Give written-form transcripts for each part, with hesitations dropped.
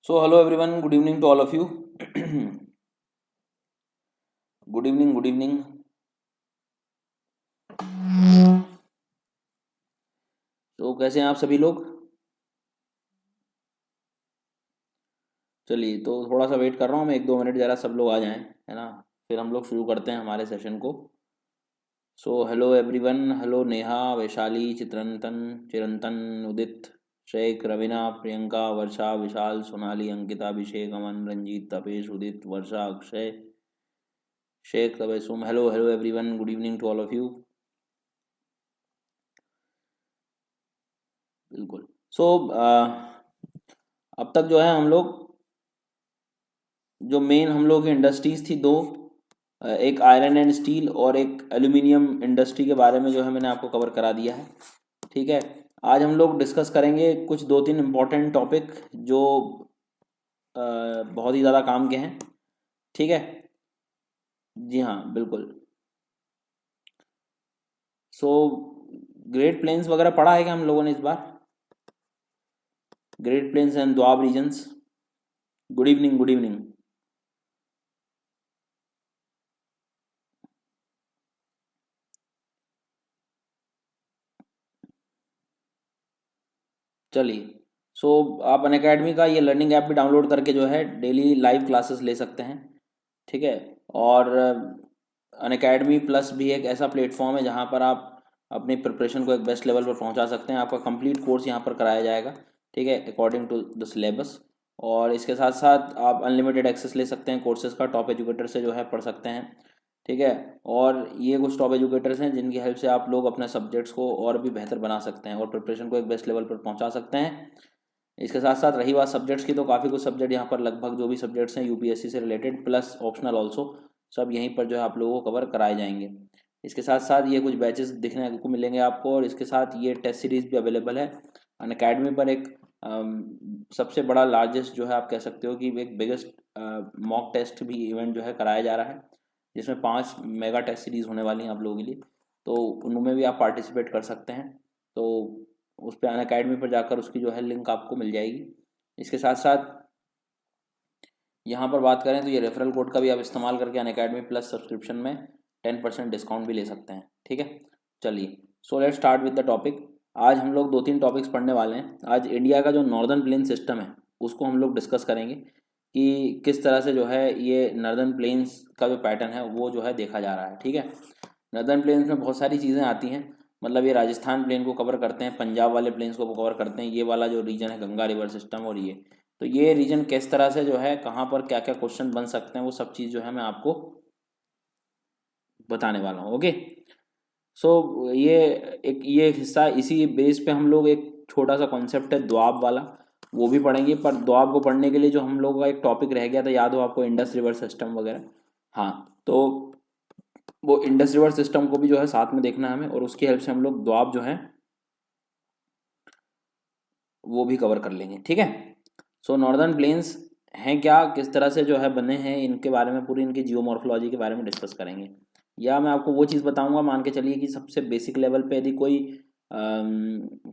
So, hello everyone, good evening to all of you. Good evening, good evening. तो कैसे हैं आप सभी लोग? चलिए, तो थोड़ा सा वेट कर रहा हूँ मैं, 1-2 मिनट ज़रा सब लोग आ जाएं, है ना? फिर हम लोग शुरू करते हैं हमारे सेशन को. So hello everyone, hello Neha, Vaishali, Chitrantan, Chirantan, Udit, Sheikh, Raveena, Priyanka, Varsha, Vishal, Sonali, Ankita, Abhishek, Aman, Ranjeet, Tapesh, Udit, Varsha, Akshay, Sheikh, Tabassum. Hello hello everyone, good evening to all of you. बिल्कुल. सो अब तक जो है हम लोग, जो मेन हम लोग की इंडस्ट्रीज थी दो, एक आयरन एंड स्टील और एक एल्यूमिनियम इंडस्ट्री के बारे में जो है मैंने आपको कवर करा दिया है. ठीक है. आज हम लोग डिस्कस करेंगे कुछ 2-3 इम्पोर्टेंट टॉपिक जो बहुत ही ज़्यादा काम के हैं. ठीक है. जी हाँ, बिल्कुल. सो ग्रेट प्लेन्स वगैरह पढ़ा है क्या हम लोगों ने इस बार? Great plains and Doab regions. Good evening, good evening. चलिए. सो आप अनअकैडमी का ये लर्निंग ऐप भी डाउनलोड करके जो है डेली लाइव क्लासेस ले सकते हैं. ठीक है. और अनअकैडमी प्लस भी एक ऐसा प्लेटफॉर्म है जहाँ पर आप अपनी प्रिपरेशन को एक बेस्ट लेवल पर पहुँचा सकते हैं. आपका कंप्लीट कोर्स यहाँ पर कराया जाएगा. ठीक है, अकॉर्डिंग टू द सिलेबस. और इसके साथ साथ आप अनलिमिटेड एक्सेस ले सकते हैं कोर्सेज़ का. टॉप एजुकेटर से जो है पढ़ सकते हैं. ठीक है. और ये कुछ टॉप एजुकेटर्स हैं जिनकी हेल्प से आप लोग अपने सब्जेक्ट्स को और भी बेहतर बना सकते हैं और प्रिपरेशन को एक बेस्ट लेवल पर पहुंचा सकते हैं. इसके साथ साथ रही बात सब्जेक्ट्स की, तो काफ़ी कुछ सब्जेक्ट यहाँ पर लगभग जो भी सब्जेक्ट्स हैं यूपीएससी से रिलेटेड प्लस ऑप्शनल ऑल्सो, सब यहीं पर जो है आप लोगों को कवर कराए जाएंगे. इसके साथ साथ ये कुछ बैचेस दिखने को मिलेंगे आपको. और इसके साथ ये टेस्ट सीरीज़ भी अवेलेबल है अनअकैडमी पर. एक सबसे बड़ा लार्जेस्ट जो है आप कह सकते हो कि एक बिगेस्ट मॉक टेस्ट भी इवेंट जो है कराया जा रहा है, जिसमें 5 मेगा टेस्ट सीरीज़ होने वाली हैं आप लोगों के लिए. तो उनमें भी आप पार्टिसिपेट कर सकते हैं. तो उस पर अनअकैडमी पर जाकर उसकी जो है लिंक आपको मिल जाएगी. इसके साथ साथ यहाँ पर बात करें तो ये रेफरल कोड का भी आप इस्तेमाल करके अनअकैडमी प्लस सब्सक्रिप्शन में 10% डिस्काउंट भी ले सकते हैं. ठीक है. चलिए, so let's start with the topic. आज हम लोग 2-3 टॉपिक्स पढ़ने वाले हैं. आज इंडिया का जो नॉर्दर्न प्लेन सिस्टम है उसको हम लोग डिस्कस करेंगे कि किस तरह से जो है ये नॉर्दर्न प्लेन्स का जो पैटर्न है वो जो है देखा जा रहा है. ठीक है. नॉर्दर्न प्लेन्स में बहुत सारी चीज़ें आती हैं. मतलब ये राजस्थान प्लेन को कवर करते हैं, पंजाब वाले प्लेन्स को कवर करते हैं, ये वाला जो रीजन है गंगा रिवर सिस्टम. और ये तो ये रीजन किस तरह से जो है कहाँ पर क्या क्या क्वेश्चन बन सकते हैं वो सब चीज़ जो है मैं आपको बताने वाला हूँ. ओके. सो ये एक हिस्सा, इसी बेस पे हम लोग एक छोटा सा कॉन्सेप्ट है द्वाब वाला, वो भी पढ़ेंगे. पर द्वाब को पढ़ने के लिए जो हम लोग का एक टॉपिक रह गया था, याद हो आपको, इंडस रिवर सिस्टम वगैरह. हाँ, तो वो इंडस रिवर सिस्टम को भी जो है साथ में देखना है हमें, और उसकी हेल्प से हम लोग द्वाब जो है वो भी कवर कर लेंगे. ठीक है. सो नॉर्दर्न प्लेन्स हैं क्या, किस तरह से जो है बने हैं, इनके बारे में, पूरी इनकी जियोमॉर्फोलॉजी के बारे में डिस्कस करेंगे. या मैं आपको वो चीज़ बताऊंगा, मान के चलिए कि सबसे बेसिक लेवल पे यदि कोई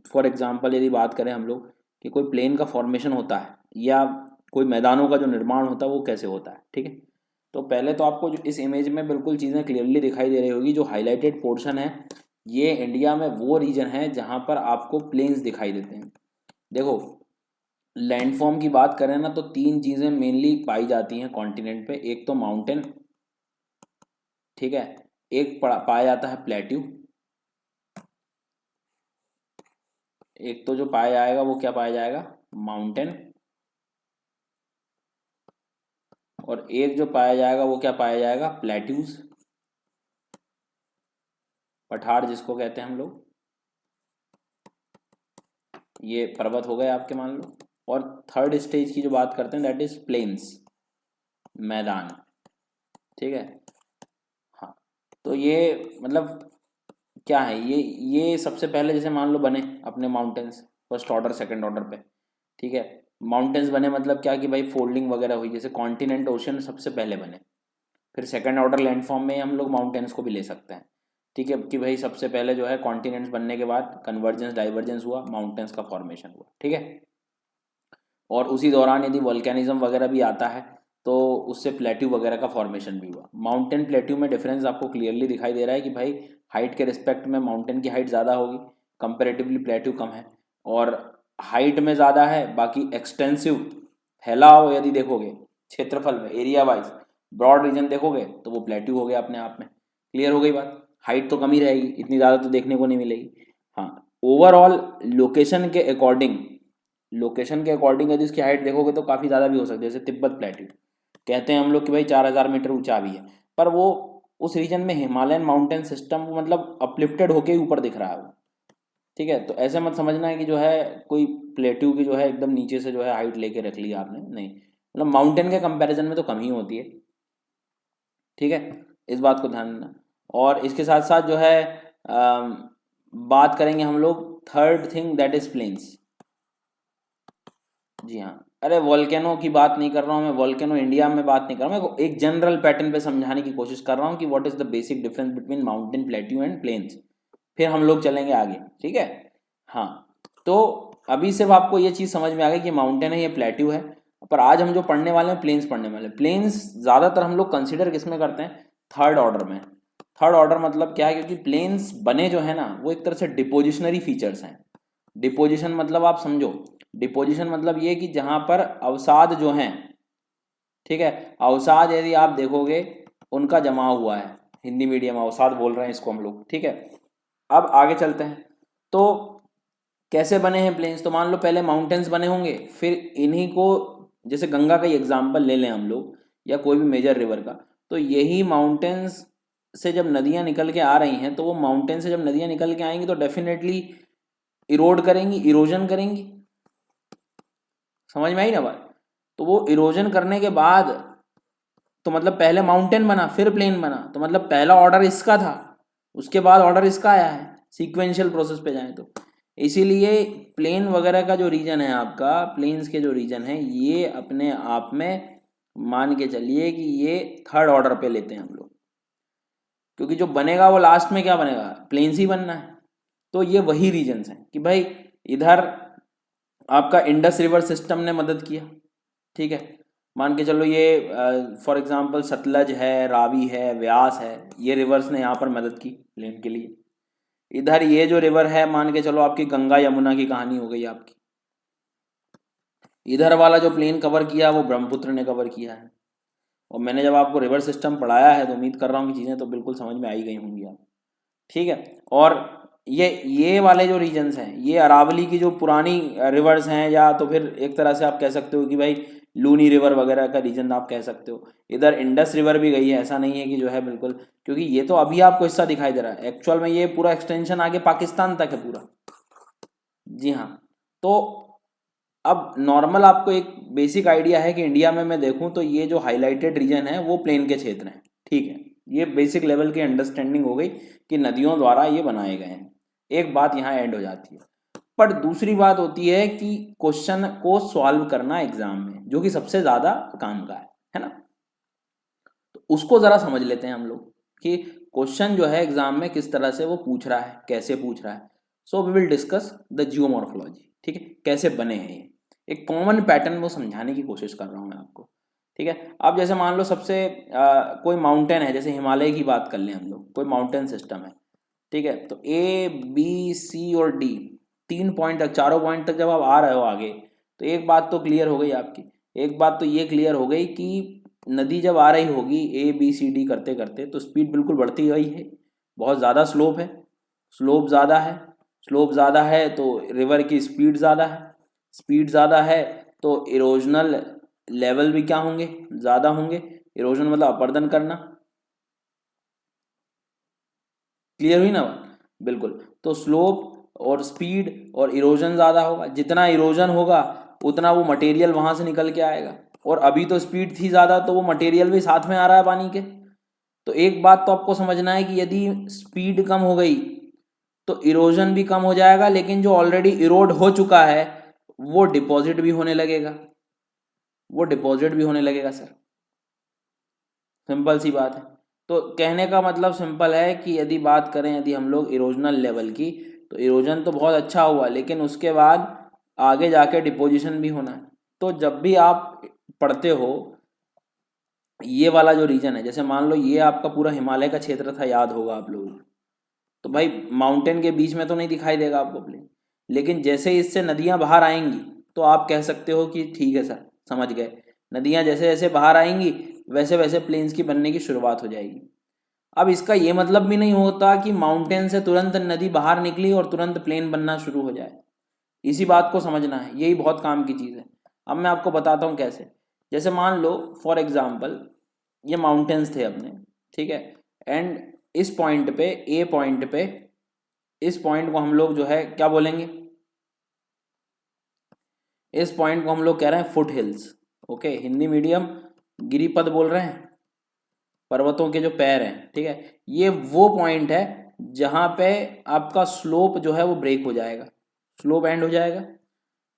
फॉर एग्जांपल यदि बात करें हम लोग कि कोई प्लेन का फॉर्मेशन होता है या कोई मैदानों का जो निर्माण होता है वो कैसे होता है. ठीक है. तो पहले तो आपको जो इस इमेज में बिल्कुल चीज़ें क्लियरली दिखाई दे रही होगी, जो हाईलाइटेड पोर्शन है ये इंडिया में वो रीजन है जहाँ पर आपको प्लेन्स दिखाई देते हैं. देखो, लैंडफॉर्म की बात करें ना तो 3 चीज़ें मेनली पाई जाती हैं कॉन्टिनेंट पे. एक तो माउंटेन. ठीक है. एक पाया जाता है प्लेट्यू. एक तो जो पाया जाएगा वो क्या पाया जाएगा, माउंटेन. और एक जो पाया जाएगा वो क्या पाया जाएगा, प्लेट्यूज, पठार जिसको कहते हैं हम लोग. ये पर्वत हो गए आपके, मान लो. और थर्ड स्टेज की जो बात करते हैं दैट इज प्लेन्स, मैदान. ठीक है. हाँ. तो ये मतलब क्या है, ये सबसे पहले जैसे मान लो बने अपने mountains first order second order पे. ठीक है. माउंटेन्स बने मतलब क्या कि भाई फोल्डिंग वगैरह हुई, जैसे कॉन्टिनेंट ओशन सबसे पहले बने. फिर सेकंड ऑर्डर लैंडफॉर्म में हम लोग माउंटेन्स को भी ले सकते हैं. ठीक है, कि भाई सबसे पहले जो है कॉन्टिनेंट्स बनने के बाद कन्वर्जेंस डाइवर्जेंस हुआ, माउंटेन्स का फॉर्मेशन हुआ. ठीक है. और उसी दौरान यदि वॉल्केनिज्म वगैरह भी आता है तो उससे प्लेट्यू वगैरह का फॉर्मेशन भी हुआ। माउंटेन प्लेट्यू में डिफरेंस आपको क्लियरली दिखाई दे रहा है कि भाई हाइट के रिस्पेक्ट में माउंटेन की हाइट ज़्यादा होगी, कंपेरेटिवली प्लेट्यू कम है, और हाइट में ज़्यादा है, बाकी एक्सटेंसिव फैलाव यदि देखोगे क्षेत्रफल में एरिया वाइज ब्रॉड रीजन देखोगे तो वो प्लेट्यू हो गया अपने आप में। क्लियर हो गई बात। हाइट तो कम ही रहेगी, इतनी ज़्यादा तो देखने को नहीं मिलेगी। हाँ, ओवरऑल लोकेशन के अकॉर्डिंग यदि इसकी हाइट देखोगे तो काफ़ी ज़्यादा भी हो सकती है। जैसे तिब्बत प्लेट्यू कहते हैं हम लोग कि भाई 4000 मीटर ऊंचा भी है, पर वो उस रीजन में हिमालयन माउंटेन सिस्टम मतलब अपलिफ्टेड होके ही ऊपर दिख रहा है वो। ठीक है, तो ऐसे मत समझना है कि जो है कोई प्लेट्यू की जो है एकदम नीचे से जो है हाइट लेके रख ली आपने, नहीं, मतलब माउंटेन के कंपैरिजन में तो कम ही होती है। ठीक है, इस बात को ध्यान देना। और इसके साथ साथ जो है बात करेंगे हम लोग third thing that is plains. जी हाँ, अरे वॉल्केनो की बात नहीं कर रहा हूँ मैं, वॉल्केनो इंडिया में बात नहीं कर रहा हूँ मैं, एक जनरल पैटर्न पे समझाने की कोशिश कर रहा हूँ कि what is the basic difference between mountain plateau and plains. फिर हम लोग चलेंगे आगे। ठीक है, हाँ, तो अभी सिर्फ आपको ये चीज़ समझ में आ गई कि माउंटेन है, ये प्लेट्यू है, पर आज हम जो पढ़ने वाले हैं प्लेन्स पढ़ने वाले हैं। प्लेन्स ज़्यादातर हम लोग कंसिडर किस में करते हैं? थर्ड ऑर्डर में। थर्ड ऑर्डर मतलब क्या है? क्योंकि प्लेन्स बने जो है ना वो एक तरह से डिपोजिशनरी फीचर्स हैं। डिपोजिशन मतलब आप समझो, डिपोजिशन मतलब ये कि जहां पर अवसाद जो हैं, ठीक है, अवसाद यदि आप देखोगे उनका जमा हुआ है, हिंदी मीडियम अवसाद बोल रहे हैं इसको हम लोग। ठीक है, अब आगे चलते हैं। तो कैसे बने हैं प्लेन्स? तो मान लो पहले माउंटेन्स बने होंगे, फिर इन्हीं को, जैसे गंगा का ही एग्जाम्पल ले लें हम लोग या कोई भी मेजर रिवर का, तो यही माउंटेन्स से जब नदियां निकल के आ रही हैं तो वो माउंटेन से जब नदियां निकल के आएंगी तो डेफिनेटली इरोड करेंगी, इरोजन करेंगी। समझ में आई ना बात? तो वो इरोजन करने के बाद तो मतलब पहले माउंटेन बना फिर प्लेन बना, तो मतलब पहला ऑर्डर इसका था, उसके बाद ऑर्डर इसका आया है, सीक्वेंशियल प्रोसेस पे जाए तो। इसीलिए प्लेन वगैरह का जो रीजन है आपका, प्लेन्स के जो रीजन है, ये अपने आप में मान के चलिए कि ये थर्ड ऑर्डर पे लेते हैं हम लोग, क्योंकि जो बनेगा वो लास्ट में क्या बनेगा? प्लेन्स ही बनना है। तो ये वही रीजन्स हैं कि भाई इधर आपका इंडस रिवर सिस्टम ने मदद किया, ठीक है, मान के चलो ये फॉर एग्जांपल सतलज है, रावी है, व्यास है, ये रिवर्स ने यहाँ पर मदद की प्लेन के लिए। इधर ये जो रिवर है, मान के चलो आपकी गंगा यमुना की कहानी हो गई आपकी। इधर वाला जो प्लेन कवर किया वो ब्रह्मपुत्र ने कवर किया है। और मैंने जब आपको रिवर सिस्टम पढ़ाया है तो उम्मीद कर रहा हूँ कि चीज़ें तो बिल्कुल समझ में आई गई होंगी आप। ठीक है, और ये वाले जो रीजन्स हैं, ये अरावली की जो पुरानी रिवर्स हैं, या तो फिर एक तरह से आप कह सकते हो कि भाई लूनी रिवर वगैरह का रीजन आप कह सकते हो। इधर इंडस रिवर भी गई है, ऐसा नहीं है कि जो है बिल्कुल, क्योंकि ये तो अभी आपको हिस्सा दिखाई दे रहा है, एक्चुअल में ये पूरा एक्सटेंशन आगे पाकिस्तान तक है पूरा। जी हाँ, तो अब नॉर्मल आपको एक बेसिक आइडिया है कि इंडिया में मैं देखूं तो ये जो हाईलाइटेड रीजन है वो प्लेन के क्षेत्र हैं। ठीक है, ये बेसिक लेवल की अंडरस्टैंडिंग हो गई कि नदियों द्वारा ये बनाए गए हैं। एक बात यहाँ एंड हो जाती है, पर दूसरी बात होती है कि क्वेश्चन को सॉल्व करना एग्जाम में, जो कि सबसे ज्यादा काम का है ना। तो उसको जरा समझ लेते हैं हम लोग कि क्वेश्चन जो है एग्जाम में किस तरह से वो पूछ रहा है, कैसे पूछ रहा है। So we will discuss the geomorphology. ठीक है, कैसे बने हैं ये, एक कॉमन पैटर्न वो समझाने की कोशिश कर रहा हूँ मैं आपको। ठीक है, अब जैसे मान लो सबसे कोई माउंटेन है, जैसे हिमालय की बात कर लें हम लोग, कोई माउंटेन सिस्टम है। ठीक है, तो ए बी सी और डी, 3 पॉइंट तक, 4 पॉइंट तक जब आप आ रहे हो आगे, तो एक बात तो क्लियर हो गई आपकी। एक बात तो ये क्लियर हो गई कि नदी जब आ रही होगी ए बी सी डी करते करते, तो स्पीड बिल्कुल बढ़ती गई है, बहुत ज़्यादा स्लोप है, स्लोप ज़्यादा है, स्लोप ज़्यादा है तो रिवर की स्पीड ज़्यादा है, स्पीड ज़्यादा है तो इरोजनल लेवल भी क्या होंगे? ज़्यादा होंगे। इरोजन मतलब अपर्दन करना। क्लियर हुई ना बात? बिल्कुल। तो स्लोप और स्पीड और इरोजन ज़्यादा होगा, जितना इरोजन होगा उतना वो मटेरियल वहाँ से निकल के आएगा, और अभी तो स्पीड थी ज़्यादा तो वो मटेरियल भी साथ में आ रहा है पानी के। तो एक बात तो आपको समझना है कि यदि स्पीड कम हो गई तो इरोजन भी कम हो जाएगा, लेकिन जो ऑलरेडी इरोड हो चुका है वो डिपॉजिट भी होने लगेगा, वो डिपॉजिट भी होने लगेगा सर। सिंपल सी बात है। तो कहने का मतलब सिंपल है कि यदि बात करें यदि हम लोग इरोजनल लेवल की, तो इरोजन तो बहुत अच्छा हुआ, लेकिन उसके बाद आगे जाके डिपोजिशन भी होना है। तो जब भी आप पढ़ते हो ये वाला जो रीजन है, जैसे मान लो ये आपका पूरा हिमालय का क्षेत्र था, याद होगा आप लोगों को, तो भाई माउंटेन के बीच में तो नहीं दिखाई देगा आपको प्लेन, लेकिन जैसे इससे नदियां बाहर आएंगी तो आप कह सकते हो कि ठीक है सर समझ गए, नदियां जैसे जैसे बाहर आएंगी वैसे वैसे प्लेन्स की बनने की शुरुआत हो जाएगी। अब इसका ये मतलब भी नहीं होता कि माउंटेन से तुरंत नदी बाहर निकली और तुरंत प्लेन बनना शुरू हो जाए, इसी बात को समझना है, यही बहुत काम की चीज़ है। अब मैं आपको बताता हूँ कैसे। जैसे मान लो फॉर एग्जाम्पल ये माउंटेन्स थे अपने, ठीक है, एंड इस पॉइंट पे, ए पॉइंट पे, इस पॉइंट को हम लोग जो है क्या बोलेंगे, इस पॉइंट को हम लोग कह रहे हैं foothills. Okay, Hindi medium गिरिपद बोल रहे हैं, पर्वतों के जो पैर हैं, ठीक है। ये वो पॉइंट है जहाँ पे आपका स्लोप जो है वो ब्रेक हो जाएगा, स्लोप एंड हो जाएगा।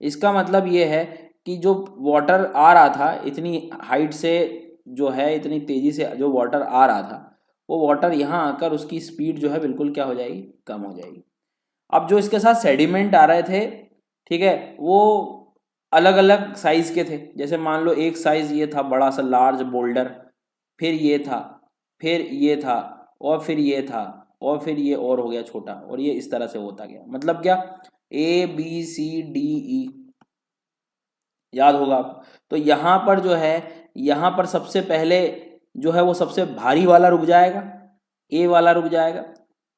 इसका मतलब ये है कि जो वाटर आ रहा था इतनी हाइट से, जो है इतनी तेज़ी से जो वाटर आ रहा था, वो वाटर यहाँ आकर उसकी स्पीड जो है बिल्कुल क्या हो जाएगी, कम हो जाएगी। अब जो इसके साथ सेडिमेंट आ रहे थे, ठीक है, वो अलग अलग साइज़ के थे। जैसे मान लो एक साइज़ ये था बड़ा सा लार्ज बोल्डर, फिर ये था, फिर ये था, और फिर ये था, और फिर ये और हो गया छोटा, और ये इस तरह से होता गया। मतलब क्या, ABCDE, याद होगा आप। तो यहाँ पर जो है, यहाँ पर सबसे पहले जो है वो सबसे भारी वाला रुक जाएगा, ए वाला रुक जाएगा,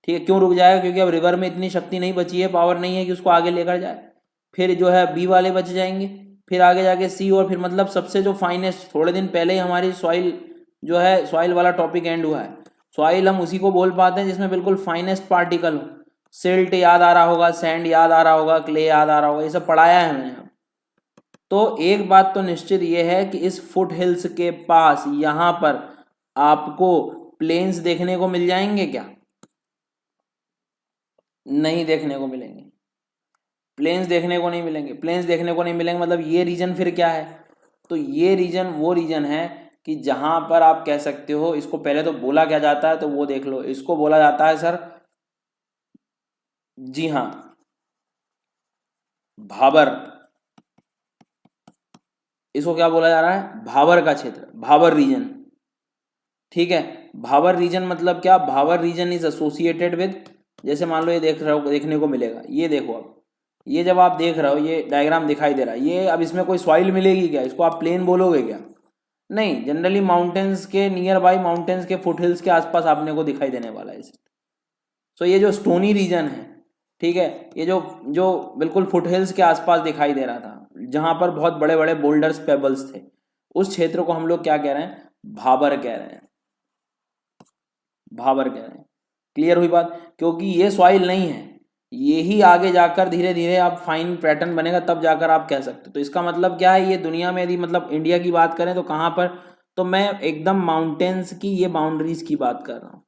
ठीक है। क्यों रुक जाएगा, क्योंकि अब रिवर में इतनी शक्ति नहीं बची है, पावर नहीं है कि उसको आगे लेकर जाए। फिर जो है बी वाले बच जाएंगे, फिर आगे जाके सी, और फिर मतलब सबसे जो फाइनेस्ट, थोड़े दिन पहले ही हमारी सॉइल जो है, सॉइल वाला टॉपिक एंड हुआ है। सॉइल हम उसी को बोल पाते हैं जिसमें बिल्कुल फाइनेस्ट पार्टिकल हो। सिल्ट याद आ रहा होगा, सैंड याद आ रहा होगा, क्ले याद आ रहा होगा, ये सब पढ़ाया है मैंने। तो एक बात तो निश्चित ये है कि इस फुट हिल्स के पास यहाँ पर आपको प्लेन्स देखने को मिल जाएंगे क्या, नहीं देखने को मिलेंगे। प्लेन्स देखने को नहीं मिलेंगे, प्लेन्स देखने को नहीं मिलेंगे, मतलब ये रीजन फिर क्या है, तो ये रीजन वो रीजन है कि जहां पर आप कह सकते हो, इसको पहले तो बोला क्या जाता है तो वो देख लो। इसको बोला जाता है सर, जी हाँ, भाबर। इसको क्या बोला जा रहा है, भाबर का क्षेत्र, भाबर रीजन, ठीक है। भाबर रीजन मतलब क्या, Bhabar region is associated with, जैसे मान लो ये देख रहे हो, देखने को मिलेगा, ये देखो अब, ये जब आप देख रहे हो ये डायग्राम दिखाई दे रहा है, ये अब इसमें कोई सॉइल मिलेगी क्या, इसको आप प्लेन बोलोगे क्या, नहीं। जनरली माउंटेन्स के नियर बाई, माउंटेन्स के फुट हिल्स के आसपास आपने को दिखाई देने वाला है। सो ये जो स्टोनी रीजन है, ठीक है, ये जो जो बिल्कुल फुट हिल्स के आसपास दिखाई दे रहा था, जहां पर बहुत बड़े बड़े बोल्डर्स, पेबल्स थे, उस क्षेत्र को हम लोग क्या कह रहे हैं, भाबर कह रहे हैं, भाबर कह रहे हैं। क्लियर हुई बात, क्योंकि ये सॉइल नहीं है, ये ही आगे जाकर धीरे धीरे आप फाइन पैटर्न बनेगा तब जाकर आप कह सकते हो। तो इसका मतलब क्या है, ये दुनिया में यदि मतलब इंडिया की बात करें तो कहाँ पर, तो मैं एकदम माउंटेन्स की ये बाउंड्रीज की बात कर रहा हूँ।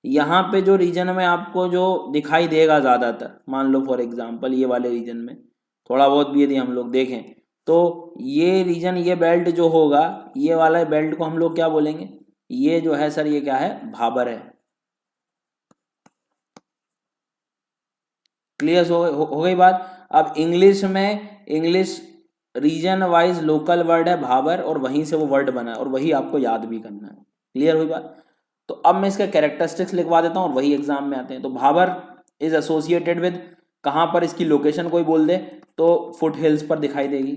यहाँ पे जो रीजन में आपको जो दिखाई देगा ज़्यादातर, मान लो फॉर एग्जांपल ये वाले रीजन में थोड़ा बहुत भी यदि हम लोग देखें, तो ये रीजन, ये बेल्ट जो होगा, ये वाला बेल्ट को हम लोग क्या बोलेंगे, ये जो है सर, ये क्या है, भाबर है। क्लियर हो गई बात। अब इंग्लिश में, English region wise local word है भाबर, और वहीं से वो वर्ड बना है, और वही आपको याद भी करना है। क्लियर हुई बात। तो अब मैं इसका कैरेक्टरिस्टिक्स लिखवा देता हूँ और वही एग्जाम में आते हैं। तो भाबर इज एसोसिएटेड विद, कहाँ पर इसकी लोकेशन कोई बोल दे तो फुट हिल्स पर दिखाई देगी,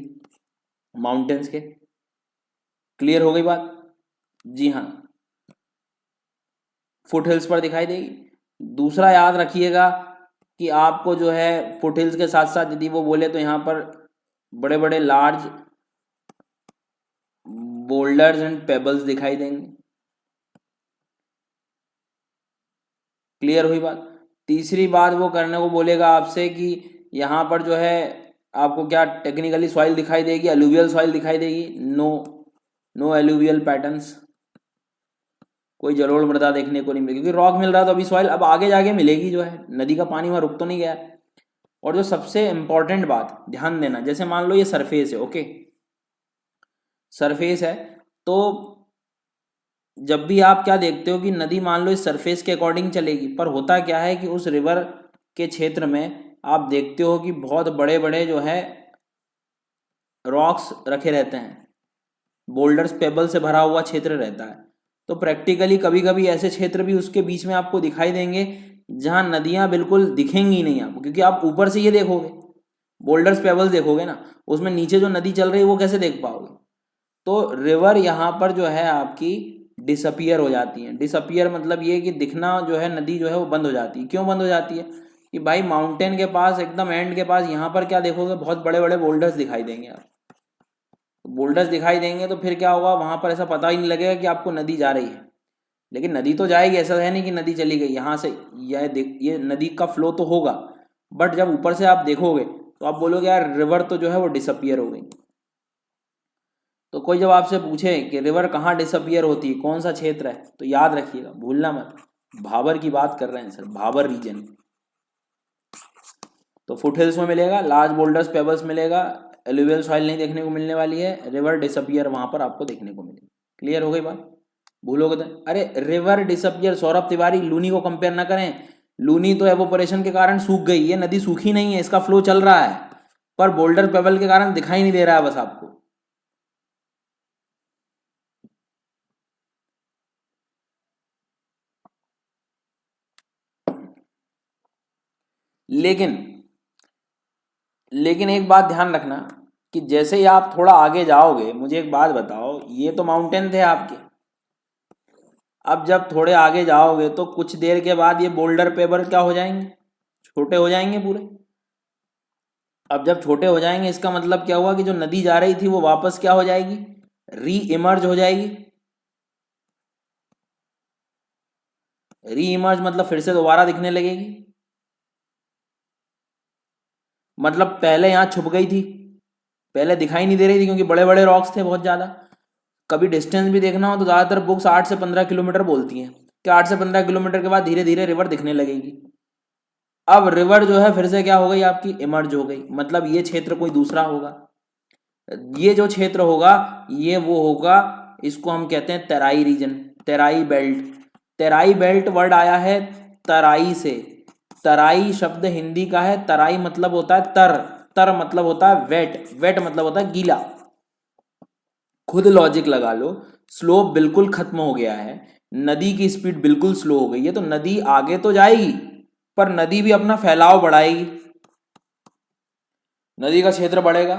माउंटेन्स के। क्लियर हो गई बात, जी हाँ, फुट हिल्स पर दिखाई देगी। दूसरा याद रखिएगा कि आपको जो है फुट हिल्स के साथ साथ यदि वो बोले तो यहाँ पर बड़े बड़े लार्ज बोल्डर्स एंड पेबल्स दिखाई देंगे। क्लियर हुई बात। तीसरी बात वो करने को बोलेगा आपसे कि यहाँ पर जो है आपको क्या टेक्निकली सॉइल दिखाई देगी, एलुवियल सॉइल दिखाई देगी, नो, नो एलुवियल पैटर्न्स, कोई जलोढ़ मृदा देखने को नहीं मिलेगी, क्योंकि रॉक मिल रहा तो अभी सॉइल अब आगे जाके मिलेगी, जो है नदी का पानी वहाँ रुक तो नहीं गया। और जो सबसे इंपॉर्टेंट बात ध्यान देना, जैसे मान लो ये सरफेस है, ओके, सरफेस है, तो जब भी आप क्या देखते हो कि नदी मान लो इस सरफेस के अकॉर्डिंग चलेगी, पर होता क्या है कि उस रिवर के क्षेत्र में आप देखते हो कि बहुत बड़े बड़े जो है रॉक्स रखे रहते हैं, बोल्डर्स पेबल से भरा हुआ क्षेत्र रहता है। तो प्रैक्टिकली कभी कभी ऐसे क्षेत्र भी उसके बीच में आपको दिखाई देंगे जहाँ नदियाँ बिल्कुल दिखेंगी नहीं आपको, क्योंकि आप ऊपर से ये देखोगे, बोल्डर्स पेबल्स देखोगे ना, उसमें नीचे जो नदी चल रही है वो कैसे देख पाओगे। तो रिवर यहाँ पर जो है आपकी डिसअपियर हो जाती है। डिसअपियर मतलब ये कि दिखना जो है, नदी जो है वो बंद हो जाती है। क्यों बंद हो जाती है कि भाई माउंटेन के पास, एकदम एंड के पास, यहाँ पर क्या देखोगे, बहुत बड़े बड़े बोल्डर्स दिखाई देंगे आप। बोल्डर्स दिखाई देंगे तो फिर क्या होगा, वहाँ पर ऐसा पता ही नहीं लगेगा कि आपको नदी जा रही है। लेकिन नदी तो जाएगी, ऐसा है नहीं कि नदी चली गई यहाँ से, ये नदी का फ्लो तो होगा, बट जब ऊपर से आप देखोगे तो आप बोलोगे यार रिवर तो जो है वो डिसअपियर हो गई। तो कोई जब आपसे पूछे कि रिवर कहाँ डिसअपियर होती है, कौन सा क्षेत्र है, तो याद रखिएगा, भूलना मत, भाबर की बात कर रहे हैं सर, भाबर रीजन। तो फुट हिल्स में मिलेगा, लार्ज बोल्डर्स पेबल्स मिलेगा, एलुवियल सॉइल नहीं देखने को मिलने वाली है, रिवर डिसअपियर वहां पर आपको देखने को मिलेगी। क्लियर हो गई बात, भूलोगे तो। अरे रिवर डिसअपियर, सौरभ तिवारी, लूनी को कंपेयर ना करें। लूनी तो एवोपरेशन के कारण सूख गई, ये नदी सूखी नहीं है, इसका फ्लो चल रहा है, पर बोल्डर पेबल के कारण दिखाई नहीं दे रहा है बस आपको। लेकिन एक बात ध्यान रखना कि जैसे ही आप थोड़ा आगे जाओगे, मुझे एक बात बताओ, ये तो माउंटेन थे आपके, अब जब थोड़े आगे जाओगे तो कुछ देर के बाद ये बोल्डर पेबर क्या हो जाएंगे, छोटे हो जाएंगे पूरे। अब जब छोटे हो जाएंगे इसका मतलब क्या हुआ कि जो नदी जा रही थी वो वापस क्या हो जाएगी, री इमर्ज हो जाएगी। री इमर्ज मतलब फिर से दोबारा दिखने लगेगी, मतलब पहले यहाँ छुप गई थी, पहले दिखाई नहीं दे रही थी क्योंकि बड़े बड़े रॉक्स थे बहुत ज़्यादा। कभी डिस्टेंस भी देखना हो तो ज़्यादातर बुक्स 8 से 15 किलोमीटर बोलती हैं कि 8 से 15 किलोमीटर के बाद धीरे धीरे रिवर दिखने लगेगी। अब रिवर जो है फिर से क्या हो गई आपकी, इमर्ज हो गई, मतलब ये क्षेत्र कोई दूसरा होगा। ये जो क्षेत्र होगा ये वो होगा, इसको हम कहते हैं तराई रीजन, तराई बेल्ट। तराई बेल्ट वर्ड आया है तराई से। तराई शब्द हिंदी का है, तराई मतलब होता है तर, तर मतलब होता है वेट, वेट मतलब होता है गीला। खुद लॉजिक लगा लो, स्लोप बिल्कुल खत्म हो गया है, नदी की स्पीड बिल्कुल स्लो हो गई है, तो नदी आगे तो जाएगी पर नदी भी अपना फैलाव बढ़ाएगी, नदी का क्षेत्र बढ़ेगा।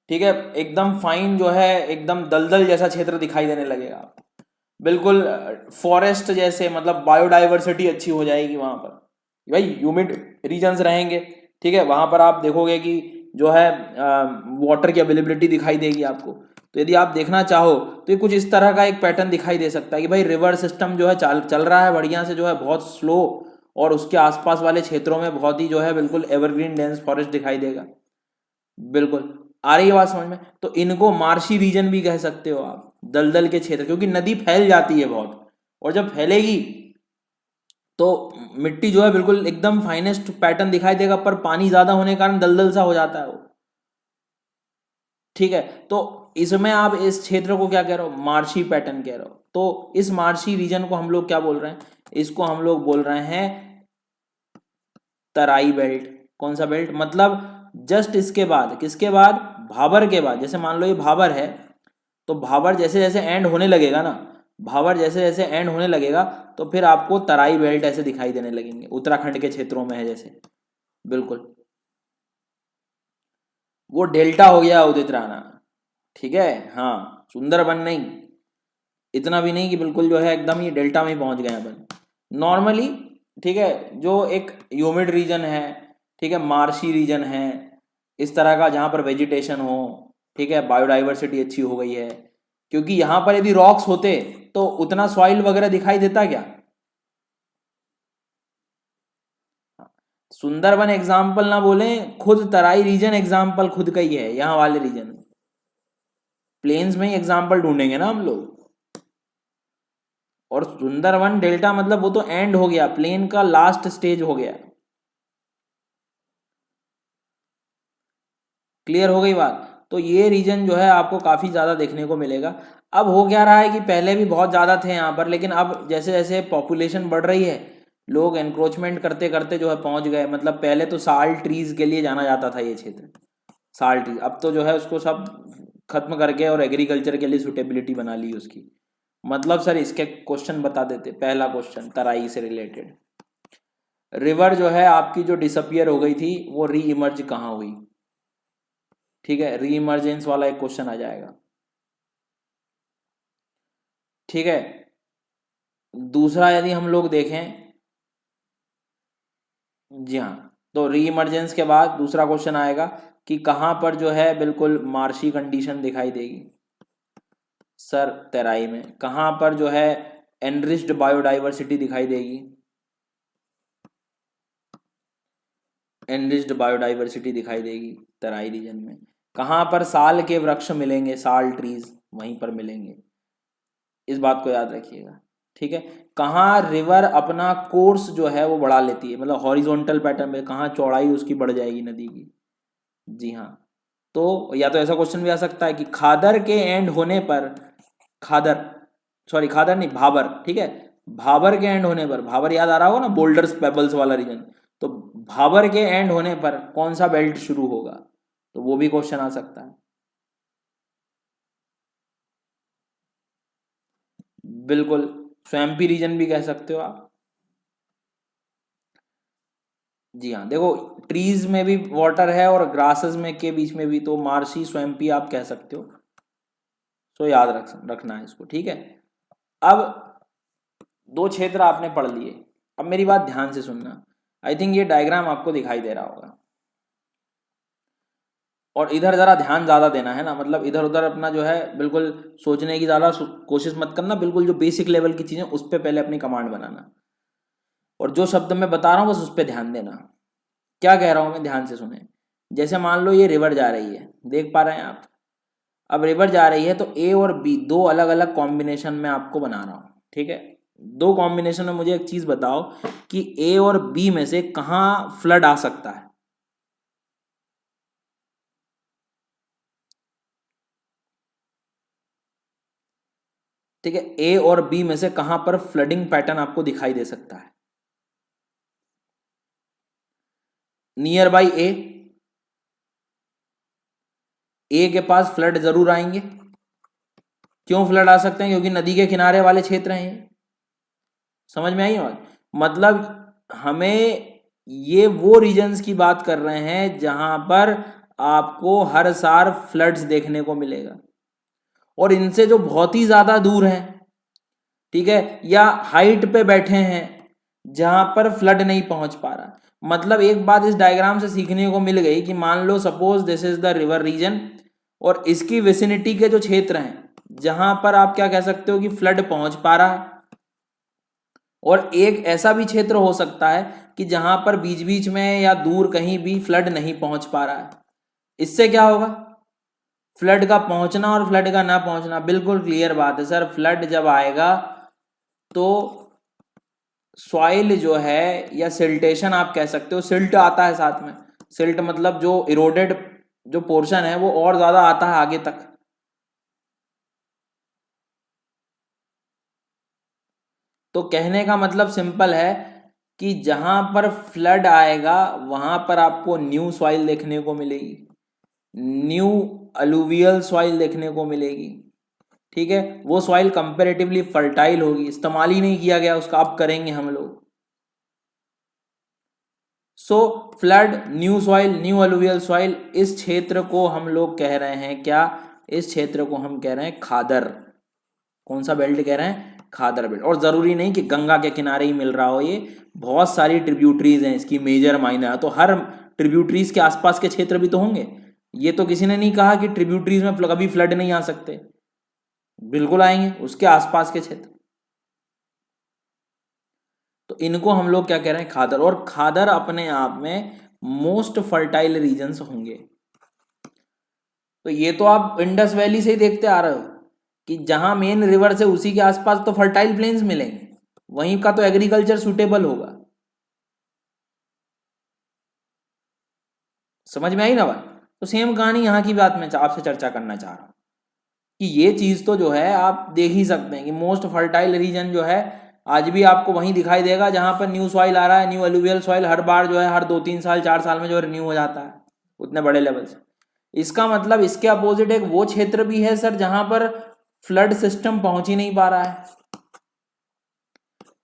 ठीक है, एकदम फाइन जो है, एकदम दलदल जैसा क्षेत्र दिखाई देने लगेगा, बिल्कुल फॉरेस्ट जैसे, मतलब बायोडाइवर्सिटी अच्छी हो जाएगी वहां पर। भाई ह्यूमिड रीजन्स रहेंगे, ठीक है, वहां पर आप देखोगे कि जो है वाटर की अवेलेबिलिटी दिखाई देगी आपको। तो यदि आप देखना चाहो तो ये कुछ इस तरह का एक पैटर्न दिखाई दे सकता है कि भाई रिवर सिस्टम जो है चल रहा है बढ़िया से, जो है बहुत स्लो, और उसके आसपास वाले क्षेत्रों में बहुत ही जो है बिल्कुल एवरग्रीन डेंस फॉरेस्ट दिखाई देगा। बिल्कुल आ रही है बात समझ में। तो इनको मार्शी रीजन भी कह सकते हो आप, दलदल के क्षेत्र, क्योंकि नदी फैल जाती है बहुत, और जब फैलेगी तो मिट्टी जो है बिल्कुल एकदम फाइनेस्ट पैटर्न दिखाई देगा, पर पानी ज्यादा होने के कारण दलदल सा हो जाता है वो। ठीक है, तो इसमें आप इस क्षेत्र को क्या कह रहे हो, मार्शी पैटर्न कह रहे हो। तो इस मार्शी रीजन को हम लोग क्या बोल रहे हैं, इसको हम लोग बोल रहे हैं तराई बेल्ट। कौन सा बेल्ट, मतलब जस्ट इसके बाद, किसके बाद, भाबर के बाद। जैसे मान लो ये भाबर है, तो भाबर जैसे जैसे एंड होने लगेगा ना, भाबर जैसे जैसे एंड होने लगेगा तो फिर आपको तराई बेल्ट ऐसे दिखाई देने लगेंगे, उत्तराखंड के क्षेत्रों में है जैसे, बिल्कुल वो डेल्टा हो गया उदित राणा। ठीक है, हाँ, सुंदरबन नहीं, इतना भी नहीं कि बिल्कुल जो है एकदम ही डेल्टा में ही पहुंच गए अपन, नॉर्मली। ठीक है, जो एक ह्यूमिड रीजन है, ठीक है, मार्शी रीजन है, इस तरह का जहाँ पर वेजिटेशन हो, ठीक है, बायोडाइवर्सिटी अच्छी हो गई है। क्योंकि यहाँ पर यदि रॉक्स होते तो उतना सॉइल वगैरह दिखाई देता क्या। सुंदरबन एग्जाम्पल ना बोले, खुद तराई रीजन एग्जाम्पल खुद का ही है, यहाँ वाले रीजन प्लेन्स में ही एग्जाम्पल ढूंढेंगे ना हम लोग। और सुंदरवन डेल्टा मतलब वो तो एंड हो गया, प्लेन का लास्ट स्टेज हो गया। क्लियर हो गई बात। तो ये रीजन जो है आपको काफी ज्यादा देखने को मिलेगा। अब हो क्या रहा है कि पहले भी बहुत ज्यादा थे यहाँ पर, लेकिन अब जैसे जैसे पॉपुलेशन बढ़ रही है, लोग एनक्रोचमेंट करते करते जो है पहुंच गए। मतलब पहले तो साल ट्रीज के लिए जाना जाता था ये क्षेत्र, साल ट्रीज। अब तो जो है उसको सब खत्म करके और एग्रीकल्चर के लिए सुटेबिलिटी बना ली उसकी। मतलब सर इसके क्वेश्चन बता देते। पहला क्वेश्चन तराई से रिलेटेड, रिवर जो है आपकी जो डिसअपियर हो गई थी वो री इमर्ज कहाँ हुई? ठीक है, री इमर्जेंस वाला एक क्वेश्चन आ जाएगा। ठीक है, दूसरा यदि हम लोग देखें, जी हाँ, तो री इमर्जेंस के बाद दूसरा क्वेश्चन आएगा कि कहाँ पर जो है बिल्कुल मार्शी कंडीशन दिखाई देगी? सर तराई में। कहाँ पर जो है एनरिच्ड बायोडाइवर्सिटी दिखाई देगी? एनरिच्ड बायोडाइवर्सिटी दिखाई देगी तराई रीजन में। कहाँ पर साल के वृक्ष मिलेंगे? साल ट्रीज वहीं पर मिलेंगे, इस बात को याद रखिएगा। ठीक है, कहाँ रिवर अपना कोर्स जो है वो बढ़ा लेती है, मतलब हॉरिजॉन्टल पैटर्न में कहाँ चौड़ाई उसकी बढ़ जाएगी नदी की? जी हाँ। तो या तो ऐसा क्वेश्चन भी आ सकता है कि खादर के एंड होने पर, खादर, सॉरी खादर नहीं, भाबर, ठीक है, भाबर के एंड होने पर, भाबर याद आ रहा होगा ना, बोल्डर्स पेबल्स वाला रीजन, तो भाबर के एंड होने पर कौन सा बेल्ट शुरू होगा? तो वो भी क्वेश्चन आ सकता है। बिल्कुल, स्वैम्पी रीजन भी कह सकते हो आप। जी हाँ, देखो ट्रीज में भी वाटर है और ग्रासेस में के बीच में भी, तो मार्शी स्वैम्पी आप कह सकते हो। तो याद रखना है इसको। ठीक है, अब दो क्षेत्र आपने पढ़ लिए। अब मेरी बात ध्यान से सुनना। आई थिंक ये डायग्राम आपको दिखाई दे रहा होगा, और इधर जरा ध्यान ज़्यादा देना है ना, मतलब इधर उधर अपना जो है बिल्कुल सोचने की ज़्यादा कोशिश मत करना। बिल्कुल जो बेसिक लेवल की चीज़ें उस पर पहले अपनी कमांड बनाना, और जो शब्द मैं बता रहा हूँ बस उस पर ध्यान देना। क्या कह रहा हूँ मैं, ध्यान से सुने। जैसे मान लो ये रिवर जा रही है, देख पा रहे हैं आप? अब रिवर जा रही है तो ए और बी दो अलग अलग कॉम्बिनेशन में आपको बना रहा हूँ। ठीक है, दो कॉम्बिनेशन में मुझे एक चीज बताओ कि ए और बी में से कहाँ फ्लड आ सकता है? ठीक है, ए और बी में से कहां पर फ्लडिंग पैटर्न आपको दिखाई दे सकता है? नियर बाई ए के पास फ्लड जरूर आएंगे। क्यों फ्लड आ सकते हैं? क्योंकि नदी के किनारे वाले क्षेत्र हैं ये। समझ में आई बात? मतलब हमें ये वो रीजन्स की बात कर रहे हैं जहां पर आपको हर साल फ्लड्स देखने को मिलेगा, और इनसे जो बहुत ही ज्यादा दूर है, ठीक है, या हाइट पे बैठे हैं जहां पर फ्लड नहीं पहुंच पा रहा। मतलब एक बात इस डायग्राम से सीखने को मिल गई कि मान लो suppose this is the river region, और इसकी विसिनिटी के जो क्षेत्र हैं जहां पर आप क्या कह सकते हो कि फ्लड पहुंच पा रहा है, और एक ऐसा भी क्षेत्र हो सकता है कि जहां पर बीच बीच में या दूर कहीं भी फ्लड नहीं पहुंच पा रहा है। इससे क्या होगा? फ्लड का पहुंचना और फ्लड का ना पहुंचना। बिल्कुल क्लियर बात है सर, फ्लड जब आएगा तो सॉइल जो है, या सिल्टेशन आप कह सकते हो, सिल्ट आता है साथ में। सिल्ट मतलब जो इरोडेड जो पोर्शन है वो और ज्यादा आता है आगे तक। तो कहने का मतलब सिंपल है कि जहां पर फ्लड आएगा वहां पर आपको न्यू सॉइल देखने को मिलेगी, न्यू अलुवियल सॉइल देखने को मिलेगी। ठीक है, वो सॉइल कंपेरेटिवली फर्टाइल होगी, इस्तेमाल ही नहीं किया गया उसका, अब करेंगे हम लोग। So flood, new soil, new alluvial soil, इस क्षेत्र को हम लोग कह रहे हैं क्या? इस क्षेत्र को हम कह रहे हैं खादर। कौन सा बेल्ट कह रहे हैं? खादर बेल्ट। और जरूरी नहीं कि गंगा के किनारे ही मिल रहा हो, ये बहुत सारी ट्रिब्यूटरीज हैं इसकी, मेजर माइनर, तो हर ट्रिब्यूटरीज के आसपास के क्षेत्र भी तो होंगे। ये तो किसी ने नहीं कहा कि ट्रिब्यूटरीज में कभी फ्लड नहीं आ सकते, बिल्कुल आएंगे, उसके आसपास के क्षेत्र। तो इनको हम लोग क्या कह रहे हैं? खादर। और खादर अपने आप में मोस्ट फर्टाइल रीजन्स होंगे। तो ये तो आप इंडस वैली से ही देखते आ रहे हो कि जहां मेन रिवर से उसी के आसपास तो फर्टाइल प्लेन्स मिलेंगे, वहीं का तो एग्रीकल्चर सुटेबल होगा। समझ में आई ना बात? तो सेम कहानी यहाँ की बात मैं आपसे चर्चा करना चाह रहा हूँ कि ये चीज तो जो है आप देख ही सकते हैं कि मोस्ट फर्टाइल रीजन जो है आज भी आपको वहीं दिखाई देगा जहां पर न्यू सॉइल आ रहा है। न्यू एलुवियल सॉइल हर बार जो है हर 2-3 साल 4 साल में जो है रिन्यू हो जाता है उतने बड़े लेवल से। इसका मतलब इसके अपोजिट एक वो क्षेत्र भी है सर जहां पर फ्लड सिस्टम पहुंच ही नहीं पा रहा है,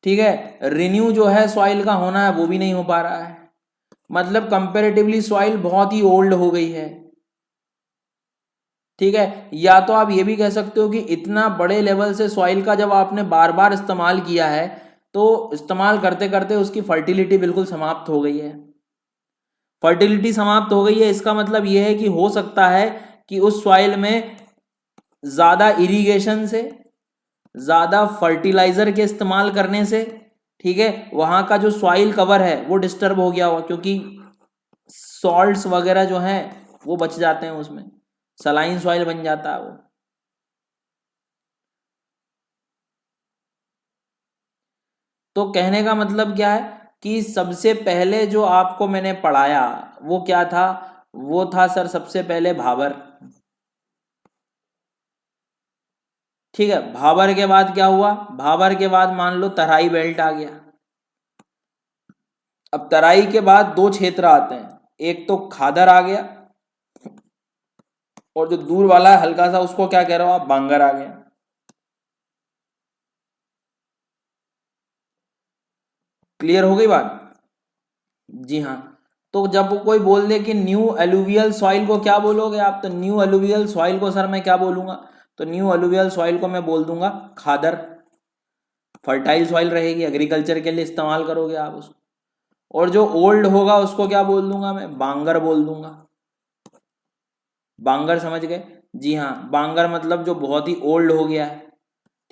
ठीक है। रिन्यू जो है सॉइल का होना है वो भी नहीं हो पा रहा है, मतलब कंपैरेटिवली सॉइल बहुत ही ओल्ड हो गई है, ठीक है। या तो आप ये भी कह सकते हो कि इतना बड़े लेवल से सॉइल का जब आपने बार बार इस्तेमाल किया है तो इस्तेमाल करते करते उसकी फर्टिलिटी बिल्कुल समाप्त हो गई है। फर्टिलिटी समाप्त हो गई है इसका मतलब यह है कि हो सकता है कि उस सॉइल में ज़्यादा इरिगेशन से, ज़्यादा फर्टिलाइज़र के इस्तेमाल करने से, ठीक है, वहाँ का जो सॉइल कवर है वो डिस्टर्ब हो गया होगा, क्योंकि सॉल्ट्स वगैरह जो हैं वो बच जाते हैं उसमें, सलाइन सॉइल बन जाता है वो। तो कहने का मतलब क्या है कि सबसे पहले जो आपको मैंने पढ़ाया वो क्या था, वो था सर सबसे पहले भाबर, ठीक है। भाबर के बाद क्या हुआ, भाबर के बाद मान लो तराई बेल्ट आ गया। अब तराई के बाद दो क्षेत्र आते हैं, एक तो खादर आ गया और जो दूर वाला है हल्का सा उसको क्या कह रहे हो आप, बांगर आ गया। क्लियर हो गई बात? जी हाँ। तो जब कोई बोल दे कि न्यू एलुवियल सॉइल को क्या बोलोगे आप, तो न्यू एलुवियल सॉइल को सर मैं क्या बोलूंगा, तो न्यू एलुवियल सॉइल को मैं बोल दूंगा खादर। फर्टाइल सॉइल रहेगी, एग्रीकल्चर के लिए इस्तेमाल करोगे आप उसको। और जो ओल्ड होगा उसको क्या बोल दूंगा मैं, बांगर बोल दूंगा। बांगर समझ गए? जी हाँ, बांगर मतलब जो बहुत ही ओल्ड हो गया है,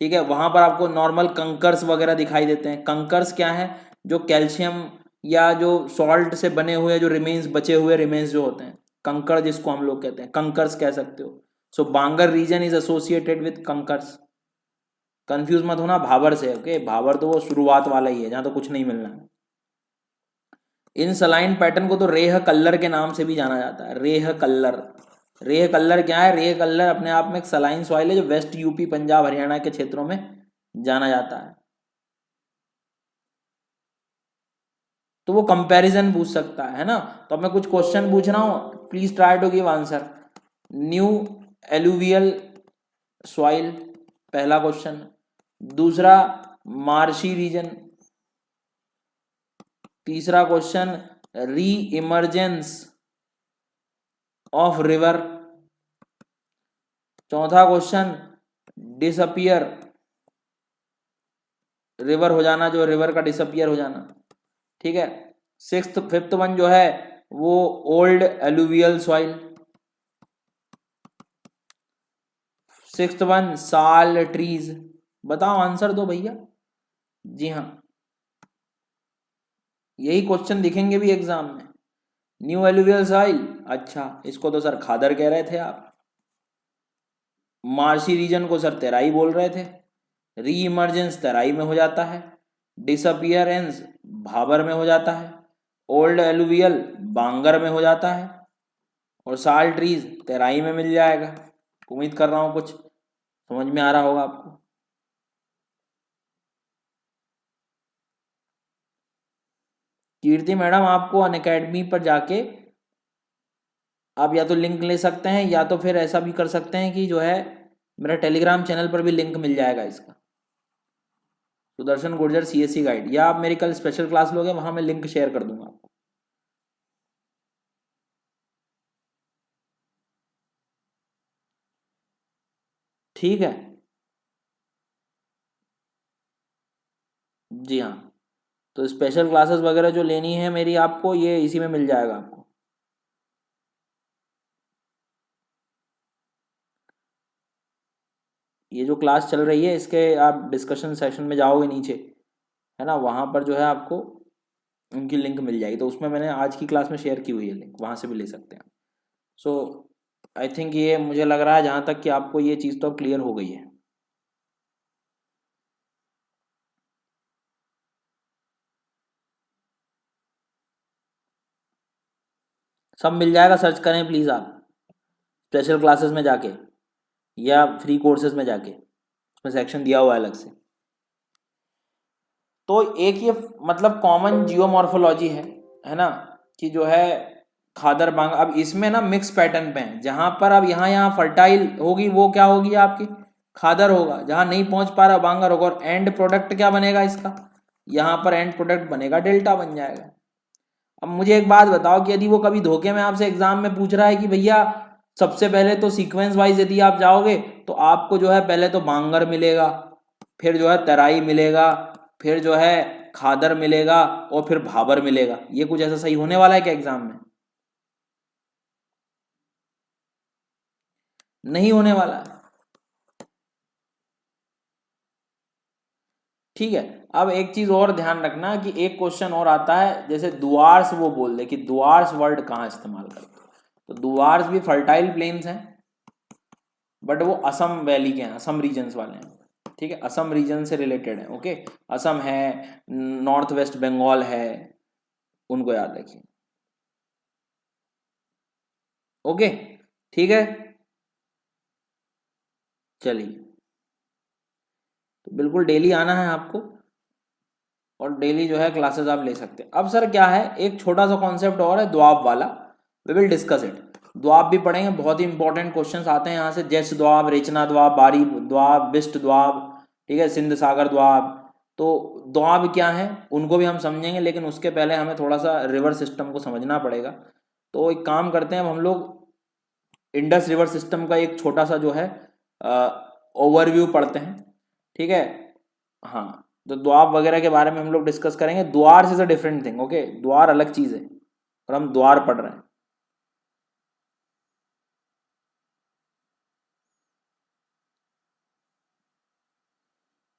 ठीक है। वहां पर आपको नॉर्मल कंकर्स वगैरह दिखाई देते हैं। कंकर्स क्या है, जो कैल्शियम या जो सॉल्ट से बने हुए जो रिमेन्स, बचे हुए रिमेन्स जो होते हैं, कंकड़ जिसको हम लोग कहते हैं, कंकर्स कह सकते हो। So Bangar region is associated with kankars. Confuse मत होना भाबर से, ओके। भाबर तो वो शुरुआत वाला ही है जहां तो कुछ नहीं मिलना है। इन सलाइन पैटर्न को तो रेह कल्लर के नाम से भी जाना जाता है, रेह कल्लर। रेह कल्लर क्या है, रेह कल्लर अपने आप में एक सलाइन सॉइल है जो वेस्ट यूपी पंजाब हरियाणा के क्षेत्रों में जाना जाता है। तो वो कंपैरिजन पूछ सकता है ना। तो अब मैं कुछ क्वेश्चन पूछ रहा हूँ, please try to give answer. New alluvial soil, पहला क्वेश्चन। दूसरा, मार्शी रीजन। तीसरा question, reemergence of river. चौथा क्वेश्चन, डिसअपियर, रिवर हो जाना, जो रिवर का डिसअपियर हो जाना, ठीक है। सिक्स्थ फिफ्थ वन जो है वो old alluvial soil. Sixth one, साल ट्रीज। बताओ आंसर दो भैया। जी हाँ, यही क्वेश्चन दिखेंगे भी एग्जाम में। न्यू एलुवियल सॉइल, अच्छा इसको तो सर खादर कह रहे थे आप। मार्शी रीजन को सर तेराई बोल रहे थे। री इमरजेंस तराई में हो जाता है, डिसअपियरेंस भाबर में हो जाता है, ओल्ड एलुवियल बांगर में हो जाता है, और साल ट्रीज तेराई में मिल जाएगा। उम्मीद कर रहा हूँ कुछ समझ में आ रहा होगा आपको। कीर्ति मैडम, आपको अनअकैडमी पर जाके आप या तो लिंक ले सकते हैं, या तो फिर ऐसा भी कर सकते हैं कि जो है मेरा टेलीग्राम चैनल पर भी लिंक मिल जाएगा इसका, सुदर्शन गुर्जर सीएससी गाइड, या आप मेरी कल स्पेशल क्लास लोगे वहां मैं लिंक शेयर कर दूंगा आपको। ठीक है, जी हाँ। तो स्पेशल क्लासेस वगैरह जो लेनी है मेरी आपको, ये इसी में मिल जाएगा आपको। ये जो क्लास चल रही है इसके आप डिस्कशन सेशन में जाओगे नीचे, है ना, वहाँ पर जो है आपको उनकी लिंक मिल जाएगी। तो उसमें मैंने आज की क्लास में शेयर की हुई है लिंक, वहाँ से भी ले सकते हैं। सो आई थिंक ये मुझे लग रहा है जहाँ तक कि आपको ये चीज़ तो क्लियर हो गई है। सब मिल जाएगा, सर्च करें प्लीज़ आप स्पेशल क्लासेस में जाके या फ्री कोर्सेज में जाके, उसमें सेक्शन दिया हुआ है अलग से। तो एक ये मतलब कॉमन जियोमॉर्फोलॉजी है ना, कि जो है खादर बांगा। अब इसमें ना मिक्स पैटर्न पे है, जहां पर अब यहाँ फर्टाइल होगी वो क्या होगी आपकी खादर होगा, जहां नहीं पहुंच पा रहा बांगर होगा, और एंड प्रोडक्ट क्या बनेगा इसका, यहाँ पर एंड प्रोडक्ट बनेगा डेल्टा बन जाएगा। अब मुझे एक बात बताओ कि यदि वो कभी धोखे में आपसे एग्जाम में पूछ रहा है कि भैया सबसे पहले तो सीक्वेंस वाइज यदि आप जाओगे तो आपको जो है पहले तो बांगर मिलेगा, फिर जो है तराई मिलेगा, फिर जो है खादर मिलेगा, और फिर भाबर मिलेगा, ये कुछ ऐसा सही होने वाला है क्या एग्जाम में? नहीं होने वाला है। ठीक है। अब एक चीज और ध्यान रखना कि एक क्वेश्चन और आता है, जैसे दुआर्स, वो बोल दे कि दुआर्स वर्ड कहाँ इस्तेमाल करते हैं, तो दुआर्स भी फर्टाइल प्लेन्स हैं, बट वो असम वैली के हैं, असम रीजन्स वाले हैं। ठीक है, असम रीजन से रिलेटेड है। ओके, असम है, नॉर्थ वेस्ट बंगाल है, उनको याद रखिए। ओके, ठीक है, चलिए, तो बिल्कुल डेली आना है आपको, और डेली जो है क्लासेस आप ले सकते हैं। अब सर क्या है, एक छोटा सा कॉन्सेप्ट और है द्वाब वाला, वी विल डिस्कस इट। द्वाब भी पढ़ेंगे, बहुत ही इंपॉर्टेंट क्वेश्चंस आते हैं यहाँ से, जैस द्वाब, रेचना द्वाब, बारी द्वाब, बिस्ट द्वाब, ठीक है, सिंध सागर द्वाब। तो द्वाब क्या है उनको भी हम समझेंगे, लेकिन उसके पहले हमें थोड़ा सा रिवर सिस्टम को समझना पड़ेगा। तो एक काम करते हैं, अब हम लोग इंडस रिवर सिस्टम का एक छोटा सा जो है ओवरव्यू पढ़ते हैं। ठीक है, हाँ, तो द्वार वगैरह के बारे में हम लोग डिस्कस करेंगे। द्वार is a different thing, okay, द्वार अलग चीज है, और हम द्वार पढ़ रहे हैं।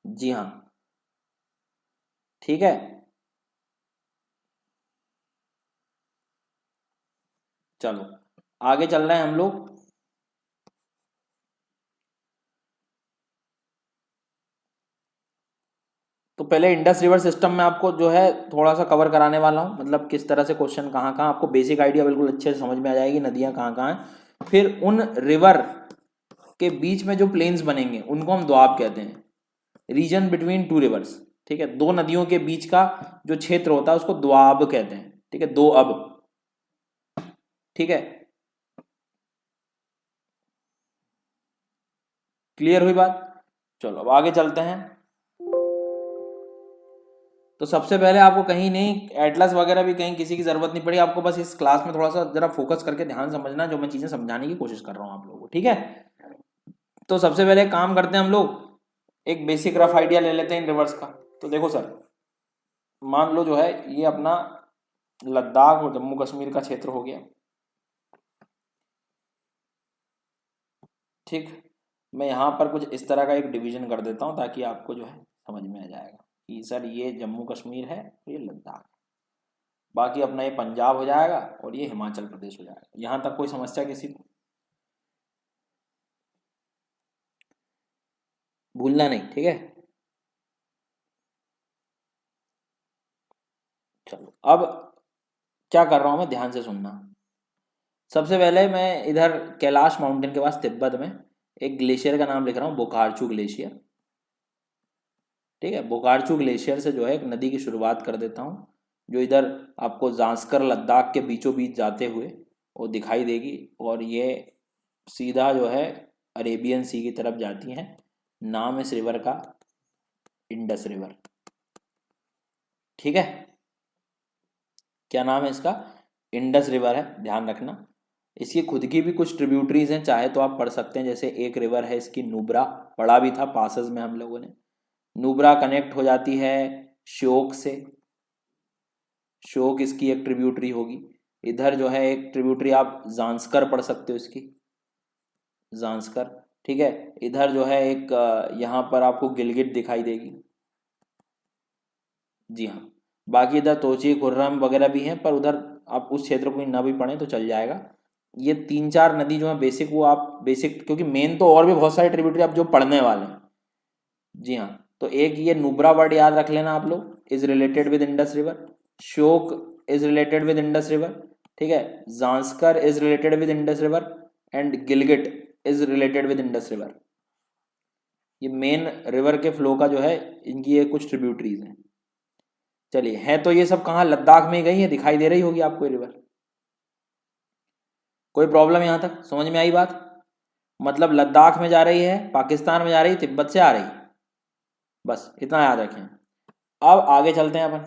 जी हाँ, ठीक है, चलो आगे चल रहे हैं हम लोग। तो पहले इंडस रिवर सिस्टम में आपको जो है थोड़ा सा कवर कराने वाला हूँ, मतलब किस तरह से क्वेश्चन कहाँ कहाँ, आपको बेसिक आइडिया बिल्कुल अच्छे से समझ में आ जाएगी, नदियाँ कहाँ कहाँ हैं। फिर उन रिवर के बीच में जो प्लेन्स बनेंगे उनको हम द्वाब कहते हैं, रीजन बिटवीन टू रिवर्स। ठीक है, दो नदियों के बीच का जो क्षेत्र होता है उसको द्वाब कहते हैं। ठीक है, दो अब, ठीक है, क्लियर हुई बात? चलो अब आगे चलते हैं। तो सबसे पहले आपको कहीं नहीं एटलस वगैरह भी कहीं किसी की जरूरत नहीं पड़ी, आपको बस इस क्लास में थोड़ा सा जरा फोकस करके ध्यान समझना जो मैं चीजें समझाने की कोशिश कर रहा हूँ आप लोगों को। ठीक है, तो सबसे पहले काम करते हैं हम लोग, एक बेसिक रफ आइडिया ले लेते हैं इन रिवर्स का। तो देखो सर, मान लो जो है ये अपना लद्दाख और जम्मू कश्मीर का क्षेत्र हो गया। ठीक, मैं यहाँ पर कुछ इस तरह का एक डिवीजन कर देता हूँ ताकि आपको जो है समझ में आ जाएगा कि सर ये जम्मू कश्मीर है, ये लद्दाख, बाकी अपना ये पंजाब हो जाएगा और ये हिमाचल प्रदेश हो जाएगा। यहाँ तक कोई समस्या किसी को? भूलना नहीं, ठीक है। चलो अब क्या कर रहा हूँ मैं, ध्यान से सुनना। सबसे पहले मैं इधर कैलाश माउंटेन के पास तिब्बत में एक ग्लेशियर का नाम लिख रहा हूँ, बोकार्चू ग्लेशियर। ठीक है, बोकार्चू ग्लेशियर से जो है एक नदी की शुरुआत कर देता हूँ, जो इधर आपको जांस्कर लद्दाख के बीचों बीच जाते हुए वो दिखाई देगी, और ये सीधा जो है अरेबियन सी की तरफ जाती हैं। नाम इस रिवर का इंडस रिवर। ठीक है, क्या नाम है इसका? इंडस रिवर है, ध्यान रखना। इसकी खुद की भी कुछ ट्रिब्यूटरीज हैं, चाहे तो आप पढ़ सकते हैं, जैसे एक रिवर है इसकी नुब्रा, पढ़ा भी था पासेस में हम लोगों ने। नुब्रा कनेक्ट हो जाती है श्योक से, श्योक इसकी एक ट्रिब्यूटरी होगी। इधर जो है एक ट्रिब्यूटरी आप जांस्कर पढ़ सकते हो इसकी, जांस्कर। ठीक है, इधर जो है एक यहाँ पर आपको गिलगिट दिखाई देगी। जी हाँ, बाकी इधर तोची खुर्रम वगैरह भी हैं, पर उधर आप उस क्षेत्र को ना भी पढ़ें तो चल जाएगा। ये तीन चार नदी जो है बेसिक, वो आप बेसिक, क्योंकि मेन तो और भी बहुत सारे ट्रिब्यूटरी आप जो पढ़ने वाले हैं। जी हाँ, तो एक ये नुब्रा वर्ड याद रख लेना आप लोग, is related with Indus river. Shyok is related with Indus river. ठीक है, Zanskar is related with Indus river, and Gilgit is related with Indus river. ये मेन रिवर के फ्लो का जो है, इनकी ये कुछ ट्रिब्यूटरीज हैं। चलिए, है तो ये सब कहाँ, लद्दाख में गई है, दिखाई दे रही होगी आपको ये रिवर। कोई प्रॉब्लम यहाँ तक समझ में आई बात? मतलब लद्दाख में जा रही है, पाकिस्तान में जा रही, तिब्बत से आ रही, बस इतना याद रखें। अब आगे चलते हैं अपन।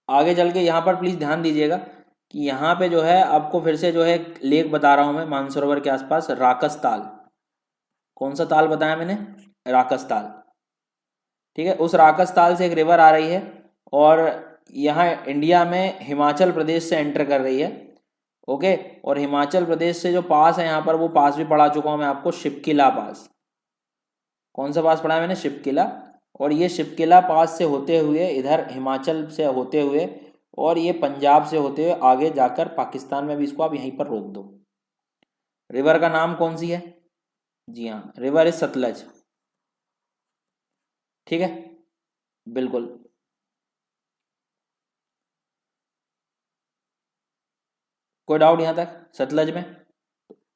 आगे चल के यहाँ पर प्लीज़ ध्यान दीजिएगा कि यहाँ पे जो है आपको फिर से जो है लेक बता रहा हूँ मैं मानसरोवर के आसपास, राकस ताल। कौन सा ताल बताया मैंने? राकस ताल। ठीक है, उस राकस ताल से एक रिवर आ रही है और यहाँ इंडिया में हिमाचल प्रदेश से एंटर कर रही है। ओके, और हिमाचल प्रदेश से जो पास है यहाँ पर, वो पास भी पढ़ा चुका हूँ मैं आपको, शिपकिला पास। कौन सा पास पढ़ा है मैंने? शिपकिला। और ये शिपकिला पास से होते हुए इधर हिमाचल से होते हुए और ये पंजाब से होते हुए आगे जाकर पाकिस्तान में भी इसको आप यहीं पर रोक दो। रिवर का नाम कौन सी है? जी हाँ, रिवर इज सतलज। ठीक है, बिल्कुल। कोई डाउट यहाँ तक? सतलज में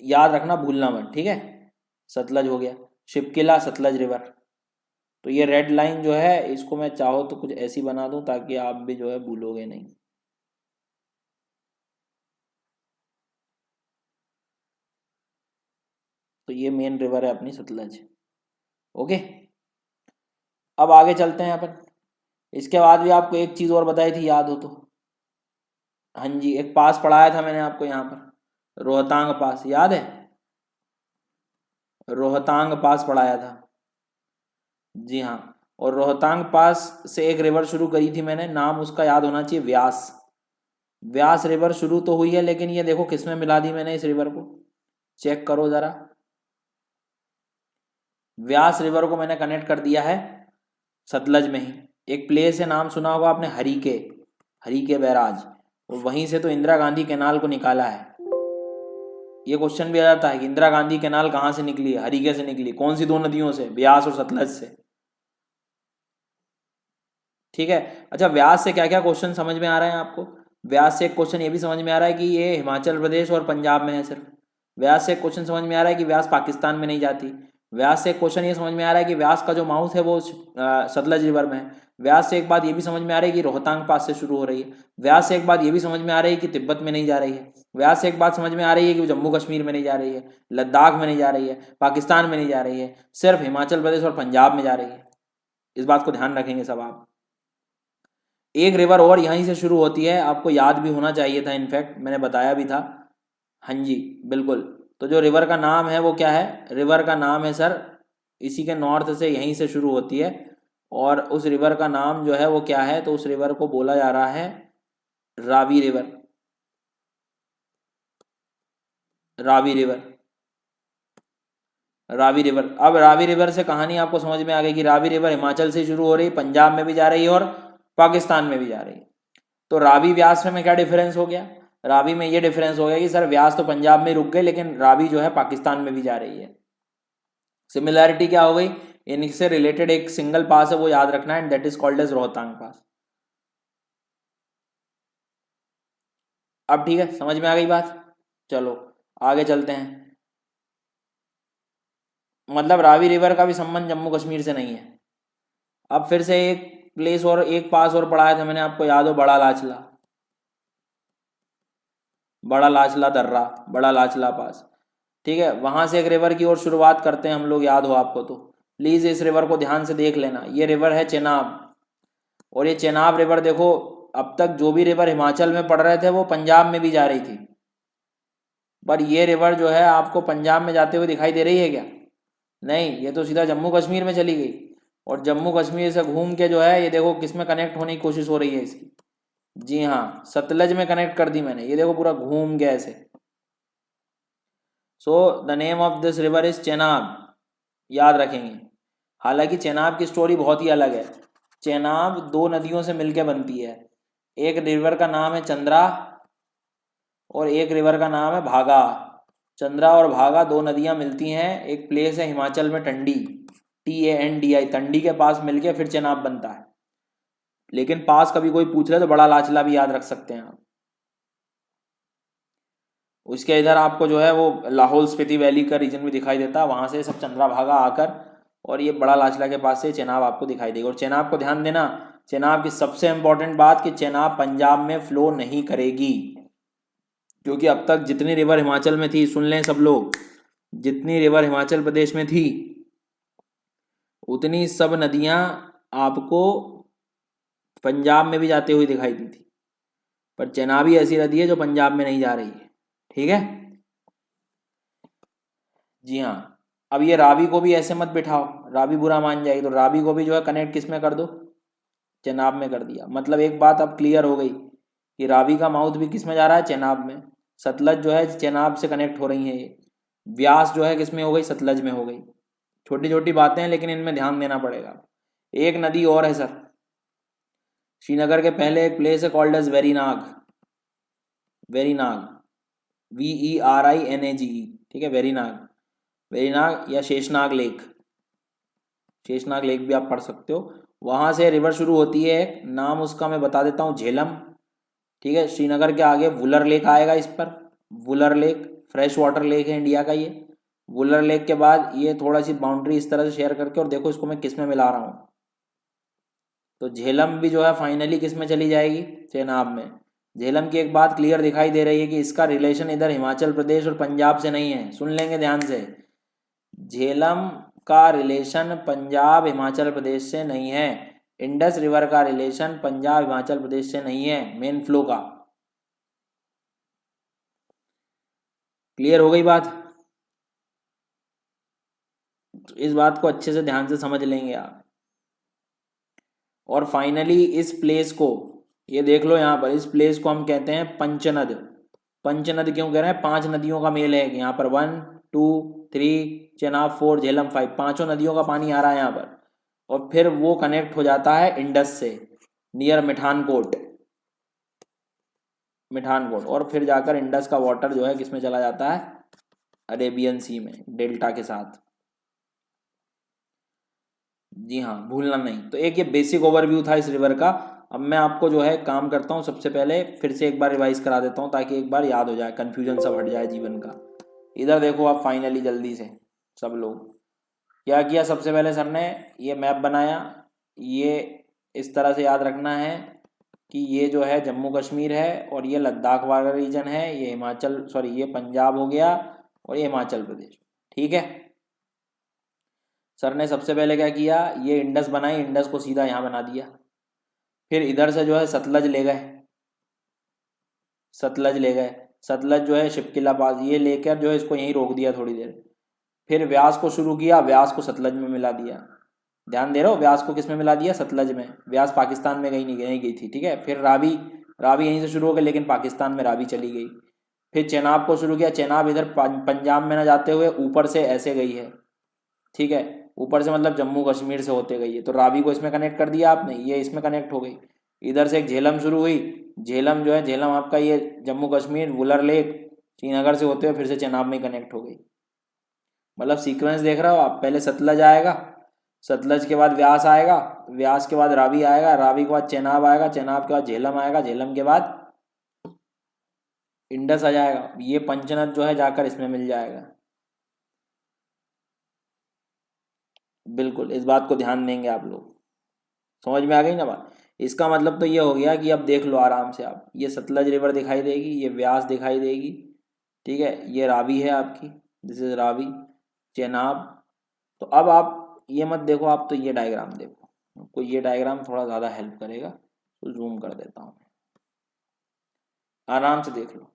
याद रखना, भूलना मत, ठीक है। सतलज हो गया, शिपकिला सतलज रिवर। तो ये रेड लाइन जो है इसको मैं चाहो तो कुछ ऐसी बना दूं ताकि आप भी जो है भूलोगे नहीं। तो ये मेन रिवर है अपनी सतलज। ओके, अब आगे चलते हैं अपन। इसके बाद भी आपको एक चीज़ और बताई थी, याद हो तो? हाँ जी, एक पास पढ़ाया था मैंने आपको यहाँ पर, रोहतांग पास, याद है? रोहतांग पास पढ़ाया था। जी हाँ, और रोहतांग पास से एक रिवर शुरू करी थी मैंने, नाम उसका याद होना चाहिए, व्यास। व्यास रिवर शुरू तो हुई है, लेकिन ये देखो किस में मिला दी मैंने इस रिवर को, चेक करो ज़रा। व्यास रिवर को मैंने कनेक्ट कर दिया है सतलज में ही। एक प्लेस है, नाम सुना होगा आपने, हरीके, हरीके बैराज, और वहीं से तो इंदिरा गांधी कैनाल को निकाला है। ये क्वेश्चन भी आ जाता है कि इंदिरा गांधी कैनाल कहाँ से निकली है? हरीके से निकली। कौन सी दो नदियों से? व्यास और सतलज से। ठीक है, अच्छा व्यास से क्या क्या क्वेश्चन समझ में आ रहे हैं आपको? व्यास से एक क्वेश्चन ये भी समझ में आ रहा है कि ये हिमाचल प्रदेश और पंजाब में है सिर्फ। व्यास से एक क्वेश्चन समझ में आ रहा है कि व्यास पाकिस्तान में नहीं जाती। व्यास से एक क्वेश्चन ये समझ में आ रहा है कि व्यास का जो माउथ है वो सतलज रिवर में है। व्यास से एक बात ये भी समझ में आ रही है कि रोहतांग पास से शुरू हो रही है। व्यास से एक बात ये भी समझ में आ रही है कि तिब्बत में नहीं जा रही है। व्यास से एक बात समझ में आ रही है कि वो जम्मू कश्मीर में नहीं जा रही है, लद्दाख में नहीं जा रही है, पाकिस्तान में नहीं जा रही है, सिर्फ हिमाचल प्रदेश और पंजाब में जा रही है। इस बात को ध्यान रखेंगे सब आप। एक रिवर और यहीं से शुरू होती है, आपको याद भी होना चाहिए था, इनफैक्ट मैंने बताया भी था। हाँ जी, बिल्कुल। तो जो रिवर का नाम है वो क्या है? रिवर का नाम है सर, इसी के नॉर्थ से यहीं से शुरू होती है, और उस रिवर का नाम जो है वो क्या है? तो उस रिवर को बोला जा रहा है Ravi river. Ravi river, Ravi river. अब रावी रिवर से कहानी आपको समझ में आ गई कि रावी रिवर हिमाचल से शुरू हो रही, पंजाब में भी जा रही है और पाकिस्तान में भी जा रही है। तो रावी व्यास में क्या डिफरेंस हो गया? रावी में ये डिफरेंस हो गया कि सर व्यास तो पंजाब में रुक गए, लेकिन रावी जो है पाकिस्तान में भी जा रही है। सिमिलैरिटी क्या हो गई? इनसे रिलेटेड एक सिंगल पास है, वो याद रखना है, and that is called as Rohtang pass. अब ठीक है, समझ में आ गई बात? चलो आगे चलते हैं। मतलब रावी रिवर का भी संबंध जम्मू कश्मीर से नहीं है। अब फिर से एक प्लेस और, एक पास और पढ़ाया था मैंने आपको, याद हो? बड़ा लाचला, बड़ा लाचला दर्रा, बड़ा लाचला पास। ठीक है, वहां से एक रिवर की ओर शुरुआत करते हैं हम लोग, याद हो आपको तो। प्लीज इस रिवर को ध्यान से देख लेना, ये रिवर है चेनाब। और ये चेनाब रिवर देखो, अब तक जो भी रिवर हिमाचल में पड़ रहे थे वो पंजाब में भी जा रही थी, पर ये रिवर जो है आपको पंजाब में जाते हुए दिखाई दे रही है क्या? नहीं, ये तो सीधा जम्मू कश्मीर में चली गई, और जम्मू कश्मीर से घूम के जो है ये देखो किस में कनेक्ट होने की कोशिश हो रही है इसकी। जी हाँ, सतलज में कनेक्ट कर दी मैंने, ये देखो पूरा घूम गया ऐसे। So the name of this river is Chenab, याद रखेंगे। हालांकि चेनाब की स्टोरी बहुत ही अलग है। चेनाब दो नदियों से मिलकर बनती है, एक रिवर का नाम है चंद्रा और एक रिवर का नाम है भागा। चंद्रा और भागा दो नदियां मिलती हैं, एक प्लेस है हिमाचल में टंडी, TANDI, टंडी के पास मिलके फिर चेनाब बनता है। लेकिन पास कभी कोई पूछ ले तो बड़ा लाचला भी याद रख सकते हैं आप। उसके इधर आपको जो है वो लाहौल स्पीति वैली का रीजन भी दिखाई देता है, वहाँ से सब चंद्रा भागा आकर और ये बड़ा लाचला के पास से चेनाब आपको दिखाई देगी। और चेनाब को ध्यान देना, चेनाब की सबसे इंपॉर्टेंट बात कि चेनाब पंजाब में फ्लो नहीं करेगी। क्योंकि अब तक जितनी रिवर हिमाचल में थी, सुन लें सब लोग, जितनी रिवर हिमाचल प्रदेश में थी उतनी सब नदियां आपको पंजाब में भी जाते हुए दिखाई दी थी, पर चेनाब ही ऐसी नदी है जो पंजाब में नहीं जा रही है। ठीक है, जी हाँ। अब ये रावी को भी ऐसे मत बिठाओ, रावी बुरा मान जाएगी, तो रावी को भी जो है कनेक्ट किस में कर दो, चेनाब में कर दिया। मतलब एक बात अब क्लियर हो गई कि रावी का माउथ भी किस में जा रहा है, चेनाब में। सतलज जो है चेनाब से कनेक्ट हो रही है ये। व्यास जो है किस में हो गई, सतलज में हो गई। छोटी छोटी बातें हैं लेकिन इनमें ध्यान देना पड़ेगा। एक नदी और है सर, श्रीनगर के पहले एक प्लेस है called as Verinag. Verinag, VERINAGE, ठीक है, वेरीनाग। वेरीनाग या शेषनाग लेक, शेषनाग लेक भी आप पढ़ सकते हो। वहाँ से रिवर शुरू होती है, नाम उसका मैं बता देता हूँ, झेलम। ठीक है, श्रीनगर के आगे वुलर लेक आएगा इस पर। Wular lake fresh water lake है इंडिया का ये। वुलर लेक के बाद ये थोड़ा सी बाउंड्री इस तरह से शेयर करके, और देखो इसको मैं किस में मिला रहा हूँ, तो झेलम भी जो है फाइनली किस में चली जाएगी, चेनाब में। झेलम की एक बात क्लियर दिखाई दे रही है कि इसका रिलेशन इधर हिमाचल प्रदेश और पंजाब से नहीं है, सुन लेंगे ध्यान से। झेलम का रिलेशन पंजाब हिमाचल प्रदेश से नहीं है। इंडस रिवर का रिलेशन पंजाब हिमाचल प्रदेश से नहीं है, मेन फ्लो का। क्लियर हो गई बात? तो इस बात को अच्छे से ध्यान से समझ लेंगे आप। और फाइनली इस प्लेस को, ये देख लो यहाँ पर, इस प्लेस को हम कहते हैं पंचनद। पंचनद क्यों कह रहे हैं, 5 नदियों का मेल है यहाँ पर। 1 2 3 चेनाब 4 झेलम 5, पांचों नदियों का पानी आ रहा है यहाँ पर। और फिर वो कनेक्ट हो जाता है इंडस से, नियर मिठानकोट। मिठानकोट, और फिर जाकर इंडस का वाटर जो है किस में चला जाता है, अरेबियन सी में, डेल्टा के साथ। जी हाँ, भूलना नहीं। तो एक ये बेसिक ओवरव्यू था इस रिवर का। अब मैं आपको जो है काम करता हूँ, सबसे पहले फिर से एक बार रिवाइज करा देता हूँ ताकि एक बार याद हो जाए, कन्फ्यूजन सब हट जाए जीवन का। इधर देखो आप फाइनली जल्दी से सब लोग, क्या किया सबसे पहले सर ने, ये मैप बनाया। ये इस तरह से याद रखना है कि ये जो है जम्मू कश्मीर है, और ये लद्दाख वाला रीजन है, ये हिमाचल, सॉरी ये पंजाब हो गया, और ये हिमाचल प्रदेश। ठीक है, सर ने सबसे पहले क्या किया, ये इंडस बनाई, इंडस को सीधा यहाँ बना दिया। फिर इधर से जो है सतलज ले गए, सतलज ले गए। सतलज जो है शिपकिला पास, ये लेकर जो है इसको यहीं रोक दिया थोड़ी देर। फिर व्यास को शुरू किया, व्यास को सतलज में मिला दिया। ध्यान दे रहे हो, व्यास को किस में मिला दिया, सतलज में। व्यास पाकिस्तान में नहीं गई थी, ठीक है। फिर रावी, रावी यहीं से शुरू हो गई लेकिन पाकिस्तान में रावी चली गई। फिर चेनाब को शुरू किया, चेनाब इधर पंजाब में ना जाते हुए ऊपर से ऐसे गई है, ठीक है। ऊपर से मतलब जम्मू कश्मीर से होते गई है, तो रावी को इसमें कनेक्ट कर दिया आपने, ये इसमें कनेक्ट हो गई। इधर से एक झेलम शुरू हुई, झेलम जो है, झेलम आपका ये जम्मू कश्मीर वुलर लेक श्रीनगर से होते हुए फिर से चेनाब में कनेक्ट हो गई। मतलब सीक्वेंस देख रहे हो आप, पहले सतलज आएगा, सतलज के बाद व्यास आएगा, व्यास के बाद रावी आएगा, रावी के बाद चेनाब आएगा, चेनाब के बाद झेलम आएगा, झेलम के बाद इंडस आ जाएगा। ये पंचनद जो है जाकर इसमें मिल जाएगा। बिल्कुल, इस बात को ध्यान देंगे आप लोग। समझ में आ गई ना बात? इसका मतलब तो ये हो गया कि अब देख लो आराम से आप, ये सतलज रिवर दिखाई देगी, ये व्यास दिखाई देगी, ठीक है, ये रावी है आपकी, दिस इज रावी, चेनाब। तो अब आप ये मत देखो, आप तो ये डायग्राम देखो, आपको ये डायग्राम थोड़ा ज़्यादा हेल्प करेगा, तो जूम कर देता हूँ, आराम से देख लो।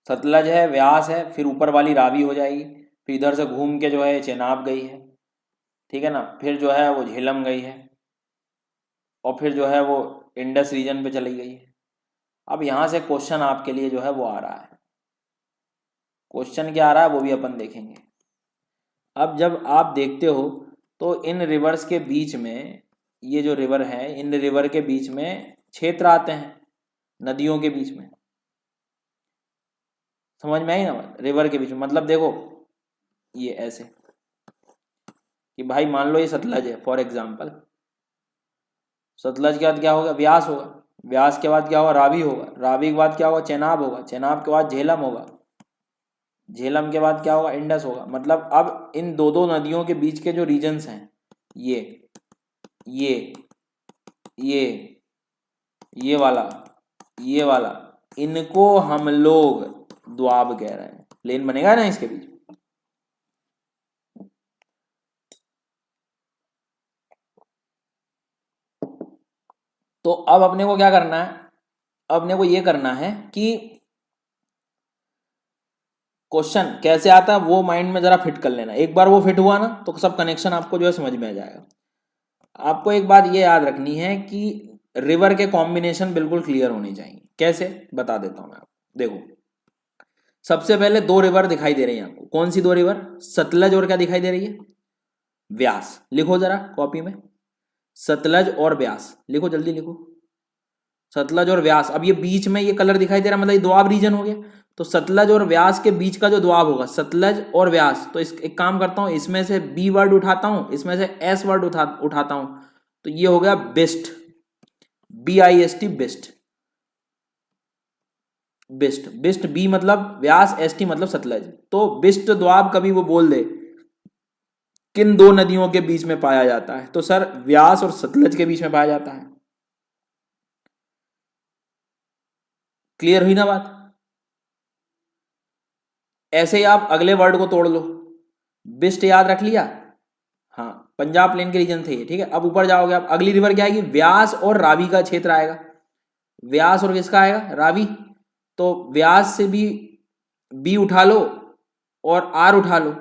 सतलज है, व्यास है, फिर ऊपर वाली रावी हो जाएगी, फिर इधर से घूम के जो है चेनाब गई है, ठीक है ना, फिर जो है वो झेलम गई है, और फिर जो है वो इंडस रीजन पे चली गई है। अब यहाँ से क्वेश्चन आपके लिए जो है वो आ रहा है, क्वेश्चन क्या आ रहा है वो भी अपन देखेंगे। अब जब आप देखते हो तो इन रिवर्स के बीच में, ये जो रिवर है, इन रिवर के बीच में क्षेत्र आते हैं, नदियों के बीच में। समझ में आई ना बात? रिवर के बीच में मतलब देखो, ये ऐसे कि भाई मान लो ये सतलज है फॉर एग्जाम्पल, सतलज के बाद क्या होगा, व्यास होगा, व्यास के बाद क्या होगा, रावी होगा, रावी के बाद क्या होगा, चेनाब होगा, चेनाब के बाद झेलम होगा, झेलम के बाद क्या होगा, इंडस होगा। मतलब अब इन दो दो नदियों के बीच के जो रीजन्स हैं, ये ये ये ये वाला, ये वाला, इनको हम लोग द्वाब कह रहे हैं। प्लेन बनेगा ना इसके बीच। तो अब अपने को क्या करना है, अपने को ये करना है कि क्वेश्चन कैसे आता है वो माइंड में जरा फिट कर लेना। एक बार वो फिट हुआ ना तो सब कनेक्शन आपको जो है समझ में आ जाएगा। आपको एक बात ये याद रखनी है कि रिवर के कॉम्बिनेशन बिल्कुल क्लियर होने चाहिए। कैसे, बता देता हूं मैं आपको। देखो, सबसे पहले दो रिवर दिखाई दे रही है आपको। कौन सी दो रिवर? सतलज और क्या दिखाई दे रही है? व्यास। लिखो जरा कॉपी में, सतलज और व्यास लिखो, जल्दी लिखो। सतलज और व्यास। अब ये बीच में ये कलर दिखाई दे रहा है, मतलब ये दोआब रीजन हो गया। तो सतलज और व्यास के बीच का जो दोआब होगा, सतलज और व्यास, तो इस एक काम करता हूं, इसमें से बी वर्ड उठाता हूं, इसमें से एस वर्ड उठाता हूं, तो ये हो गया बिस्ट। BIST, बिस्ट। बिस्ट, बिस्ट, बी मतलब व्यास, ST मतलब सतलज। तो बिस्ट द्वाब कभी वो बोल दे किन दो नदियों के बीच में पाया जाता है, तो सर व्यास और सतलज के बीच में पाया जाता है। क्लियर हुई ना बात? ऐसे ही आप अगले वर्ड को तोड़ लो। बिस्ट याद रख लिया, हाँ, पंजाब प्लेन के रीजन थे ये, ठीक है। अब ऊपर जाओगे आप, अगली रिवर क्या आएगी? व्यास और रावी का क्षेत्र आएगा। व्यास और किसका आएगा? रावी। तो व्यास से भी बी उठा लो और आर उठा लो,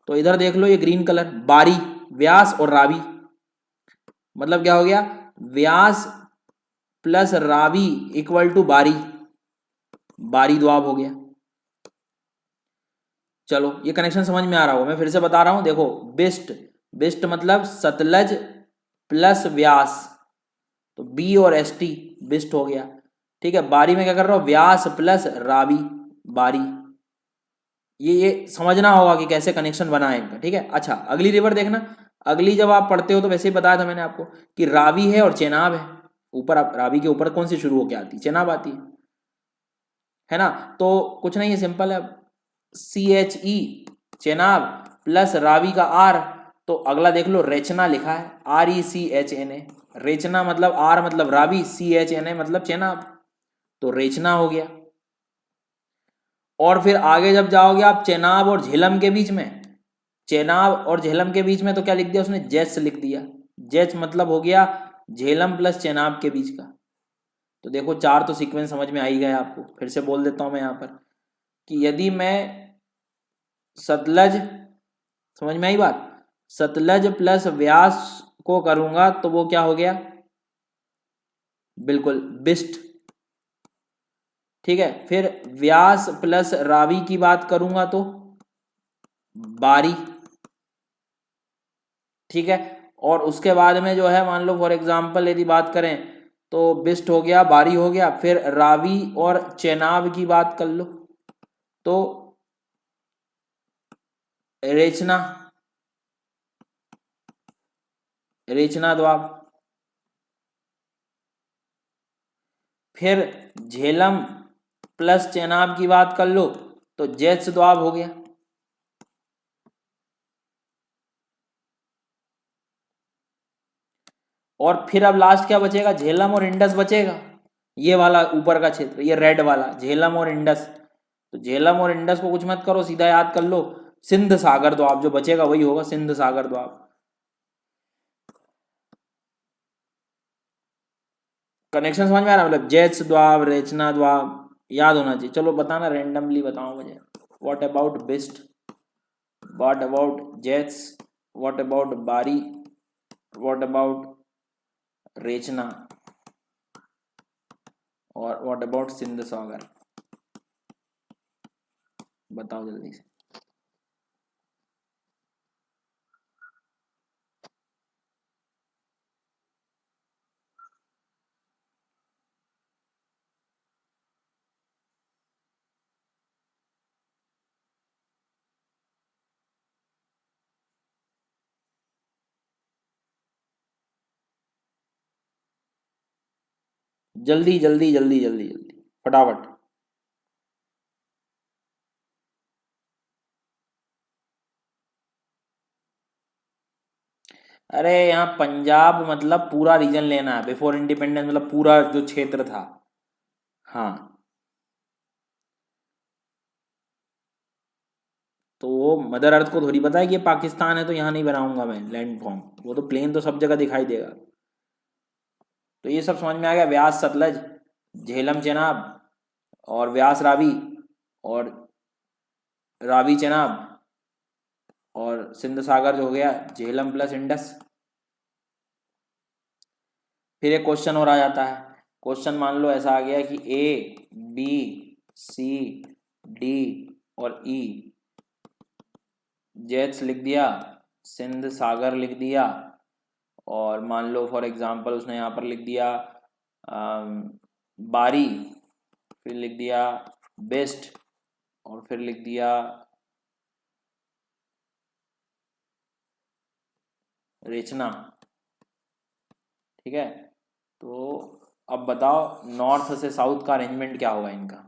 तो इधर देख लो ये ग्रीन कलर, बारी, व्यास और रावी। मतलब क्या हो गया? व्यास प्लस रावी इक्वल टू बारी। बारी द्वाब हो गया। चलो, ये कनेक्शन समझ में आ रहा हो? मैं फिर से बता रहा हूं, देखो, बिस्ट, बिस्ट मतलब सतलज प्लस व्यास, तो बी और ST बिस्ट हो गया, ठीक है। बारी में क्या कर रहा हूं? व्यास प्लस रावी, बारी। ये समझना होगा कि कैसे कनेक्शन बना है इनका, ठीक है। अच्छा, अगली रिवर देखना। अगली जब आप पढ़ते हो तो वैसे ही बताया था मैंने आपको कि रावी है और चेनाब है। ऊपर आप रावी के ऊपर कौन सी शुरू होकर आती है? चेनाब आती है ना। तो कुछ नहीं है, सिंपल है। CHE, चेनाब, प्लस रावी का आर, तो अगला देख लो, रेचना लिखा है, RECHNA। रेचना मतलब आर मतलब रावी, CHNA मतलब चेनाब, तो रेचना हो गया। और फिर आगे जब जाओगे आप चेनाब और झेलम के बीच में, चेनाब और झेलम के बीच में, तो क्या लिख दिया उसने? जेच लिख दिया। जेच मतलब हो गया झेलम प्लस चेनाब के बीच का। तो देखो, चार तो सीक्वेंस समझ में आ ही गए आपको। फिर से बोल देता हूं मैं यहां पर कि यदि मैं सतलज, समझ में आई बात, सतलज प्लस व्यास को करूंगा तो वो क्या हो गया? बिल्कुल बिस्ट, ठीक है। फिर व्यास प्लस रावी की बात करूंगा तो बारी, ठीक है। और उसके बाद में जो है, मान लो फॉर एग्जांपल यदि बात करें तो बिस्ट हो गया, बारी हो गया, फिर रावी और चेनाब की बात कर लो तो रेचना, रेचना द्वाब। फिर झेलम प्लस चेनाब की बात कर लो तो जेच द्वाब हो गया। और फिर अब लास्ट क्या बचेगा? झेलम और इंडस बचेगा। ये वाला ऊपर का क्षेत्र, ये रेड वाला झेलम और इंडस। तो झेलम और इंडस को कुछ मत करो, सीधा याद कर लो सिंध सागर द्वाब। जो बचेगा वही होगा सिंध सागर द्वाब। कनेक्शन समझ में आ रहा है? मतलब जेट्स द्वाब, रेचना द्वाब याद होना चाहिए। चलो बताना, रेंडमली बताओ मुझे। What about Bist, what about जेट्स, what about Bari, what about Rechna, और व्हाट अबाउट सिंध सागर? बताओ जल्दी से। जल्दी जल्दी जल्दी जल्दी जल्दी, फटाफट। अरे यहाँ पंजाब मतलब पूरा रीजन लेना है, बिफोर इंडिपेंडेंस मतलब पूरा जो क्षेत्र था। हाँ, तो वो मदर अर्थ को थोड़ी पता है कि ये पाकिस्तान है तो यहाँ नहीं बनाऊंगा मैं लैंड फॉर्म, वो तो प्लेन तो सब जगह दिखाई देगा। तो ये सब समझ में आ गया, व्यास सतलज, झेलम चेनाब, और व्यास रावी, और रावी चेनाब, और सिंध सागर जो हो गया झेलम प्लस इंडस। फिर एक क्वेश्चन और आ जाता है। क्वेश्चन मान लो ऐसा आ गया कि ए बी सी डी और ई, जेट्स लिख दिया, सिंध सागर लिख दिया, और मान लो फॉर एग्जांपल उसने यहाँ पर लिख दिया बारी, फिर लिख दिया बेस्ट, और फिर लिख दिया रेचना। ठीक है, तो अब बताओ नॉर्थ से साउथ का अरेंजमेंट क्या होगा इनका,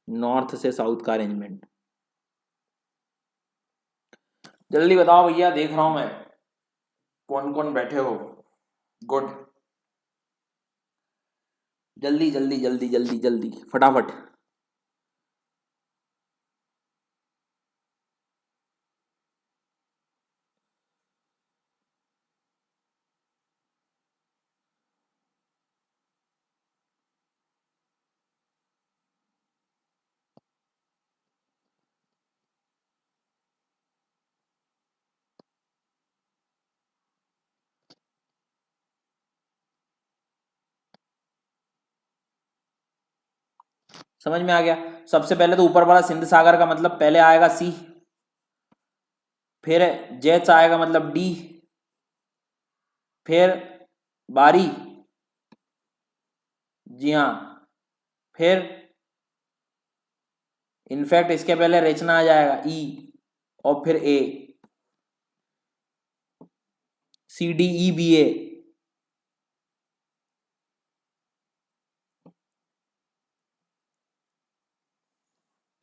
नॉर्थ से साउथ का अरेंजमेंट जल्दी बताओ भैया, देख रहा हूं मैं कौन कौन बैठे हो। गुड, जल्दी जल्दी जल्दी जल्दी जल्दी फटाफट। समझ में आ गया। सबसे पहले तो ऊपर वाला सिंध सागर का मतलब पहले आएगा सी, फिर जेट्स आएगा मतलब डी, फिर बारी, जी हाँ, फिर इनफैक्ट इसके पहले रेचना आ जाएगा ई, और फिर ए, सी डी ई बी ए।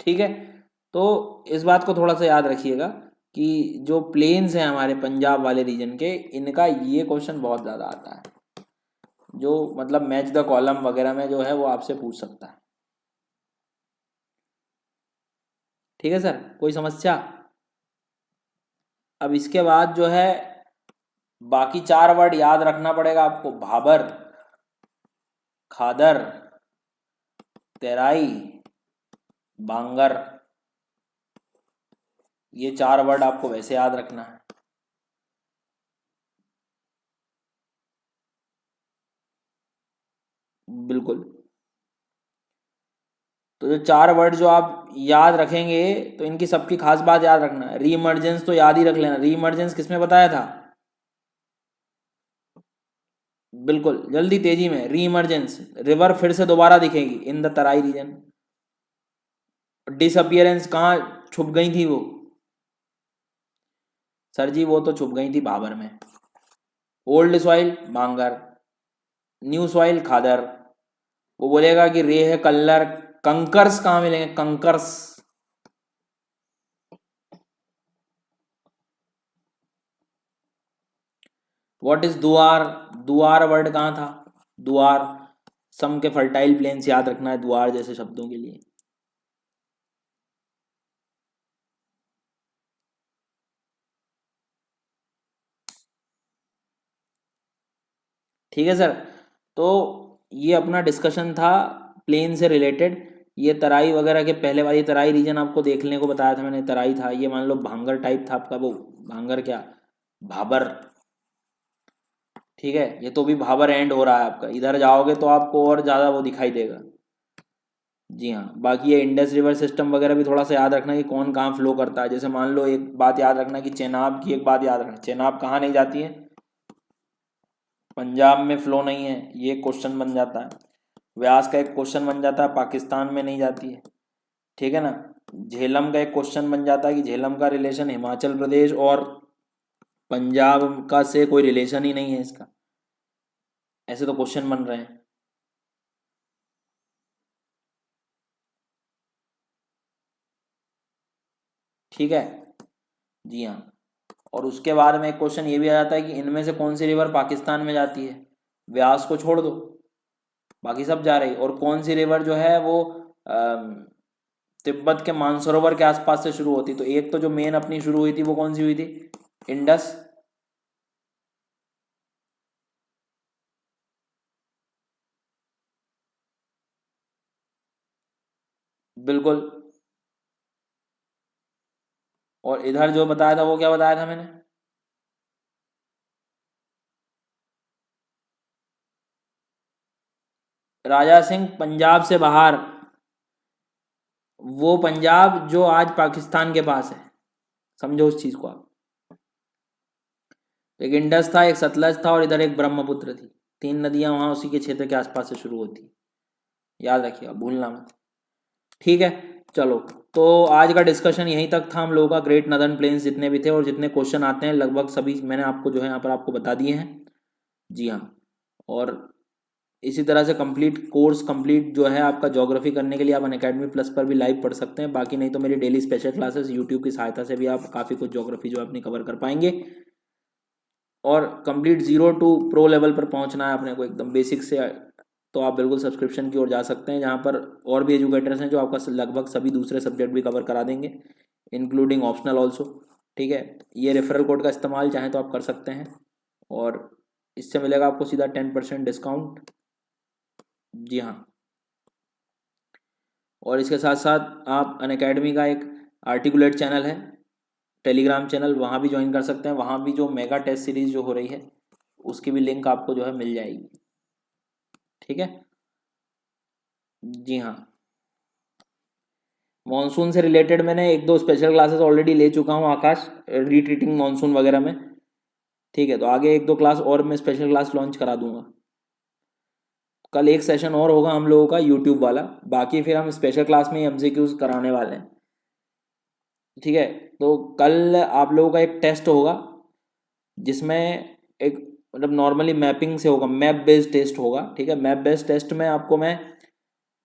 ठीक है, तो इस बात को थोड़ा सा याद रखिएगा कि जो प्लेन्स हैं हमारे पंजाब वाले रीजन के, इनका ये क्वेश्चन बहुत ज़्यादा आता है, जो मतलब मैच द कॉलम वगैरह में जो है वो आपसे पूछ सकता है। ठीक है सर, कोई समस्या? अब इसके बाद जो है बाकी 4 वर्ड याद रखना पड़ेगा आपको, भाबर, खादर, तेराई, बांगर। ये 4 वर्ड आपको वैसे याद रखना है। बिल्कुल, तो जो 4 वर्ड जो आप याद रखेंगे तो इनकी सबकी खास बात याद रखना है। रीइमर्जेंस तो याद ही रख लेना, रीइमर्जेंस किसमें बताया था? बिल्कुल, जल्दी तेजी में, रीइमर्जेंस, रिवर फिर से दोबारा दिखेगी in the Terai region. Disappearance, कहाँ छुप गई थी वो? सर जी वो तो छुप गई थी भाबर में। ओल्ड सॉइल बांगर, न्यू सॉइल खादर। वो बोलेगा कि रे है कल्लर, कंकर्स कहाँ मिलेंगे? कंकर्स। व्हाट इज दुआर? दुआर वर्ड कहाँ था? दुआर, सम के फर्टाइल प्लेन्स याद रखना है दुआर जैसे शब्दों के लिए। ठीक है सर, तो ये अपना डिस्कशन था प्लेन से रिलेटेड। ये तराई वगैरह के पहले वाली तराई रीजन आपको देखने को बताया था मैंने, तराई था ये, मान लो भांगर टाइप था आपका वो, भांगर क्या, भाबर। ठीक है, ये तो भी भाबर एंड हो रहा है आपका, इधर जाओगे तो आपको और ज़्यादा वो दिखाई देगा। जी हाँ, बाकी ये इंडस रिवर सिस्टम वगैरह भी थोड़ा सा याद रखना कि कौन कहाँ फ्लो करता है। जैसे मान लो एक बात याद रखना कि चेनाब की एक बात याद रखना, चेनाब कहाँ नहीं जाती है? पंजाब में फ्लो नहीं है, ये क्वेश्चन बन जाता है। व्यास का एक क्वेश्चन बन जाता है, पाकिस्तान में नहीं जाती है। ठीक है ना। झेलम का एक क्वेश्चन बन जाता है कि झेलम का रिलेशन हिमाचल प्रदेश और पंजाब का से कोई रिलेशन ही नहीं है इसका। ऐसे तो क्वेश्चन बन रहे हैं। ठीक है, जी हाँ। और उसके बाद में एक क्वेश्चन ये भी आ जाता है कि इनमें से कौन सी रिवर पाकिस्तान में जाती है? व्यास को छोड़ दो, बाकी सब जा रही, और कौन सी रिवर जो है वो तिब्बत के मानसरोवर के आसपास से शुरू होती। तो एक तो जो मेन अपनी शुरू हुई थी वो कौन सी हुई थी? इंडस। बिल्कुल। और इधर जो बताया था वो क्या बताया था मैंने? राजा सिंह पंजाब से बाहर, वो पंजाब जो आज पाकिस्तान के पास है, समझो उस चीज को आप। एक इंडस था, एक सतलज था, और इधर एक ब्रह्मपुत्र थी। तीन नदियां वहां उसी के क्षेत्र के आसपास से शुरू होती। याद रखिएगा, भूलना मत। ठीक है, चलो। तो आज का डिस्कशन यहीं तक था हम लोगों का। ग्रेट नदर्न प्लेन्स जितने भी थे और जितने क्वेश्चन आते हैं लगभग सभी मैंने आपको जो है यहाँ पर आपको बता दिए हैं। जी हाँ। और इसी तरह से कंप्लीट कोर्स कंप्लीट जो है आपका ज्योग्राफी करने के लिए आप अनअकैडमी प्लस पर भी लाइव पढ़ सकते हैं। बाकी नहीं तो मेरी डेली स्पेशल क्लासेस यूट्यूब की सहायता से भी आप काफ़ी कुछ ज्योग्राफी जो है अपनी कवर कर पाएंगे। और complete zero to pro level पर पहुंचना है अपने को, एकदम बेसिक से, तो आप बिल्कुल सब्सक्रिप्शन की ओर जा सकते हैं, जहाँ पर और भी एजुकेटर्स हैं जो आपका लगभग सभी दूसरे सब्जेक्ट भी कवर करा देंगे, इंक्लूडिंग ऑप्शनल ऑल्सो। ठीक है, ये रेफरल कोड का इस्तेमाल चाहें तो आप कर सकते हैं, और इससे मिलेगा आपको सीधा 10% डिस्काउंट। जी हाँ। और इसके साथ साथ आप अनअकैडमी का एक आर्टिकुलेट चैनल है, टेलीग्राम चैनल, वहाँ भी ज्वाइन कर सकते हैं। वहाँ भी जो मेगा टेस्ट सीरीज़ जो हो रही है उसकी भी लिंक आपको जो है मिल जाएगी। ठीक है। जी हाँ। मॉनसून से रिलेटेड मैंने एक दो स्पेशल क्लासेस ऑलरेडी ले चुका हूँ आकाश, रीट्रीटिंग मॉनसून वगैरह में। ठीक है, तो आगे एक दो क्लास और मैं स्पेशल क्लास लॉन्च करा दूंगा। कल एक सेशन और होगा हम लोगों का यूट्यूब वाला, बाकी फिर हम स्पेशल क्लास में ही एमसीक्यूज कराने वाले हैं। ठीक है, तो कल आप लोगों का एक टेस्ट होगा जिसमें एक मतलब नॉर्मली मैपिंग से होगा, मैप बेस्ड टेस्ट होगा। ठीक है, मैप बेस्ड टेस्ट में आपको मैं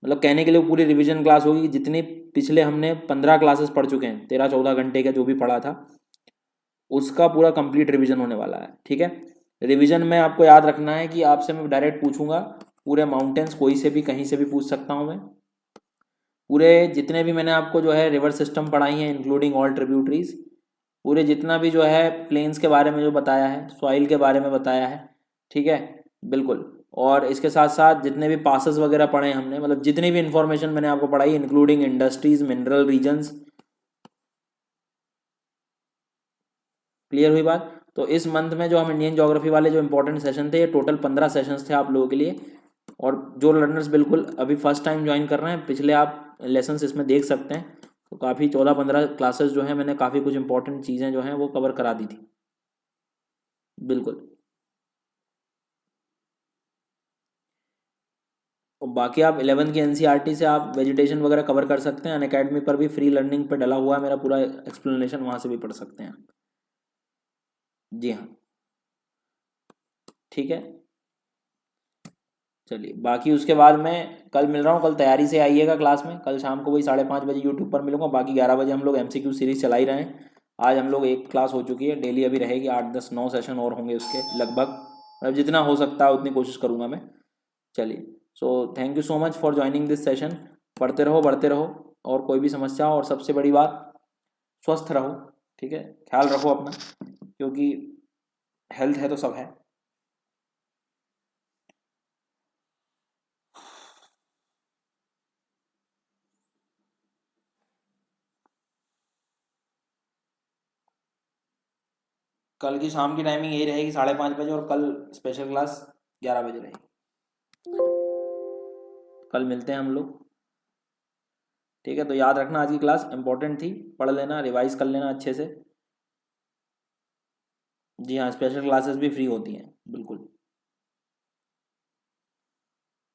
मतलब कहने के लिए पूरी रिवीजन क्लास होगी, जितनी पिछले हमने 15 क्लासेस पढ़ चुके हैं, 13-14 घंटे का जो भी पढ़ा था उसका पूरा कंप्लीट रिवीजन होने वाला है। ठीक है, रिवीजन में आपको याद रखना है कि आपसे मैं डायरेक्ट पूछूंगा पूरे माउंटेन्स, कोई से भी कहीं से भी पूछ सकता हूँ मैं। पूरे जितने भी मैंने आपको जो है रिवर सिस्टम पढ़ाई हैं इंक्लूडिंग ऑल ट्रिब्यूटरीज, पूरे जितना भी जो है प्लेन्स के बारे में जो बताया है, सॉइल के बारे में बताया है। ठीक है, बिल्कुल। और इसके साथ साथ जितने भी पासेस वगैरह पढ़े हमने, मतलब जितनी भी इंफॉर्मेशन मैंने आपको पढ़ाई including industries, mineral regions. Clear हुई बात? तो इस मंथ में जो हम इंडियन ज्योग्राफी वाले जो इंपॉर्टेंट सेशन थे, ये टोटल 15 सेशंस थे आप लोगों के लिए। और जो लर्नर्स बिल्कुल अभी फर्स्ट टाइम ज्वाइन कर रहे हैं, पिछले आप लेसन्स इसमें देख सकते हैं, तो काफ़ी 14-15 क्लासेस जो हैं मैंने काफ़ी कुछ इंपॉर्टेंट चीज़ें जो हैं वो कवर करा दी थी। बिल्कुल। और बाकी आप 11th की एनसीईआरटी से आप वेजिटेशन वगैरह कवर कर सकते हैं। अनअकैडमी पर भी फ्री लर्निंग पर डला हुआ है मेरा पूरा एक्सप्लेनेशन, वहाँ से भी पढ़ सकते हैं। जी हाँ। ठीक है, चलिए। बाकी उसके बाद मैं कल मिल रहा हूँ, कल तैयारी से आइएगा क्लास में। कल शाम को वही 5:30 बजे यूट्यूब पर मिलूंगा। बाकी 11 बजे हम लोग एमसीक्यू सीरीज चला ही रहे हैं। आज हम लोग एक क्लास हो चुकी है, डेली अभी रहेगी, 8-10-9 सेशन और होंगे उसके लगभग, मतलब जितना हो सकता है उतनी कोशिश करूँगा मैं। चलिए, so thank you so much for joining this session. पढ़ते रहो, बढ़ते रहो, और कोई भी समस्या हो, और सबसे बड़ी बात, स्वस्थ रहो। ठीक है, ख्याल रखो अपना, क्योंकि हेल्थ है तो सब है। कल की शाम की टाइमिंग यही रहेगी, 5:30 बजे, और कल स्पेशल क्लास 11 बजे रहेगी। कल मिलते हैं हम लोग। ठीक है, तो याद रखना आज की क्लास इंपॉर्टेंट थी, पढ़ लेना, रिवाइज कर लेना अच्छे से। जी हाँ, स्पेशल क्लासेस भी फ्री होती हैं, बिल्कुल।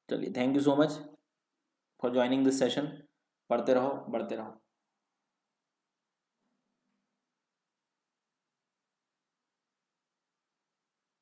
चलिए, thank you so much for joining this session. पढ़ते रहो, बढ़ते रहो।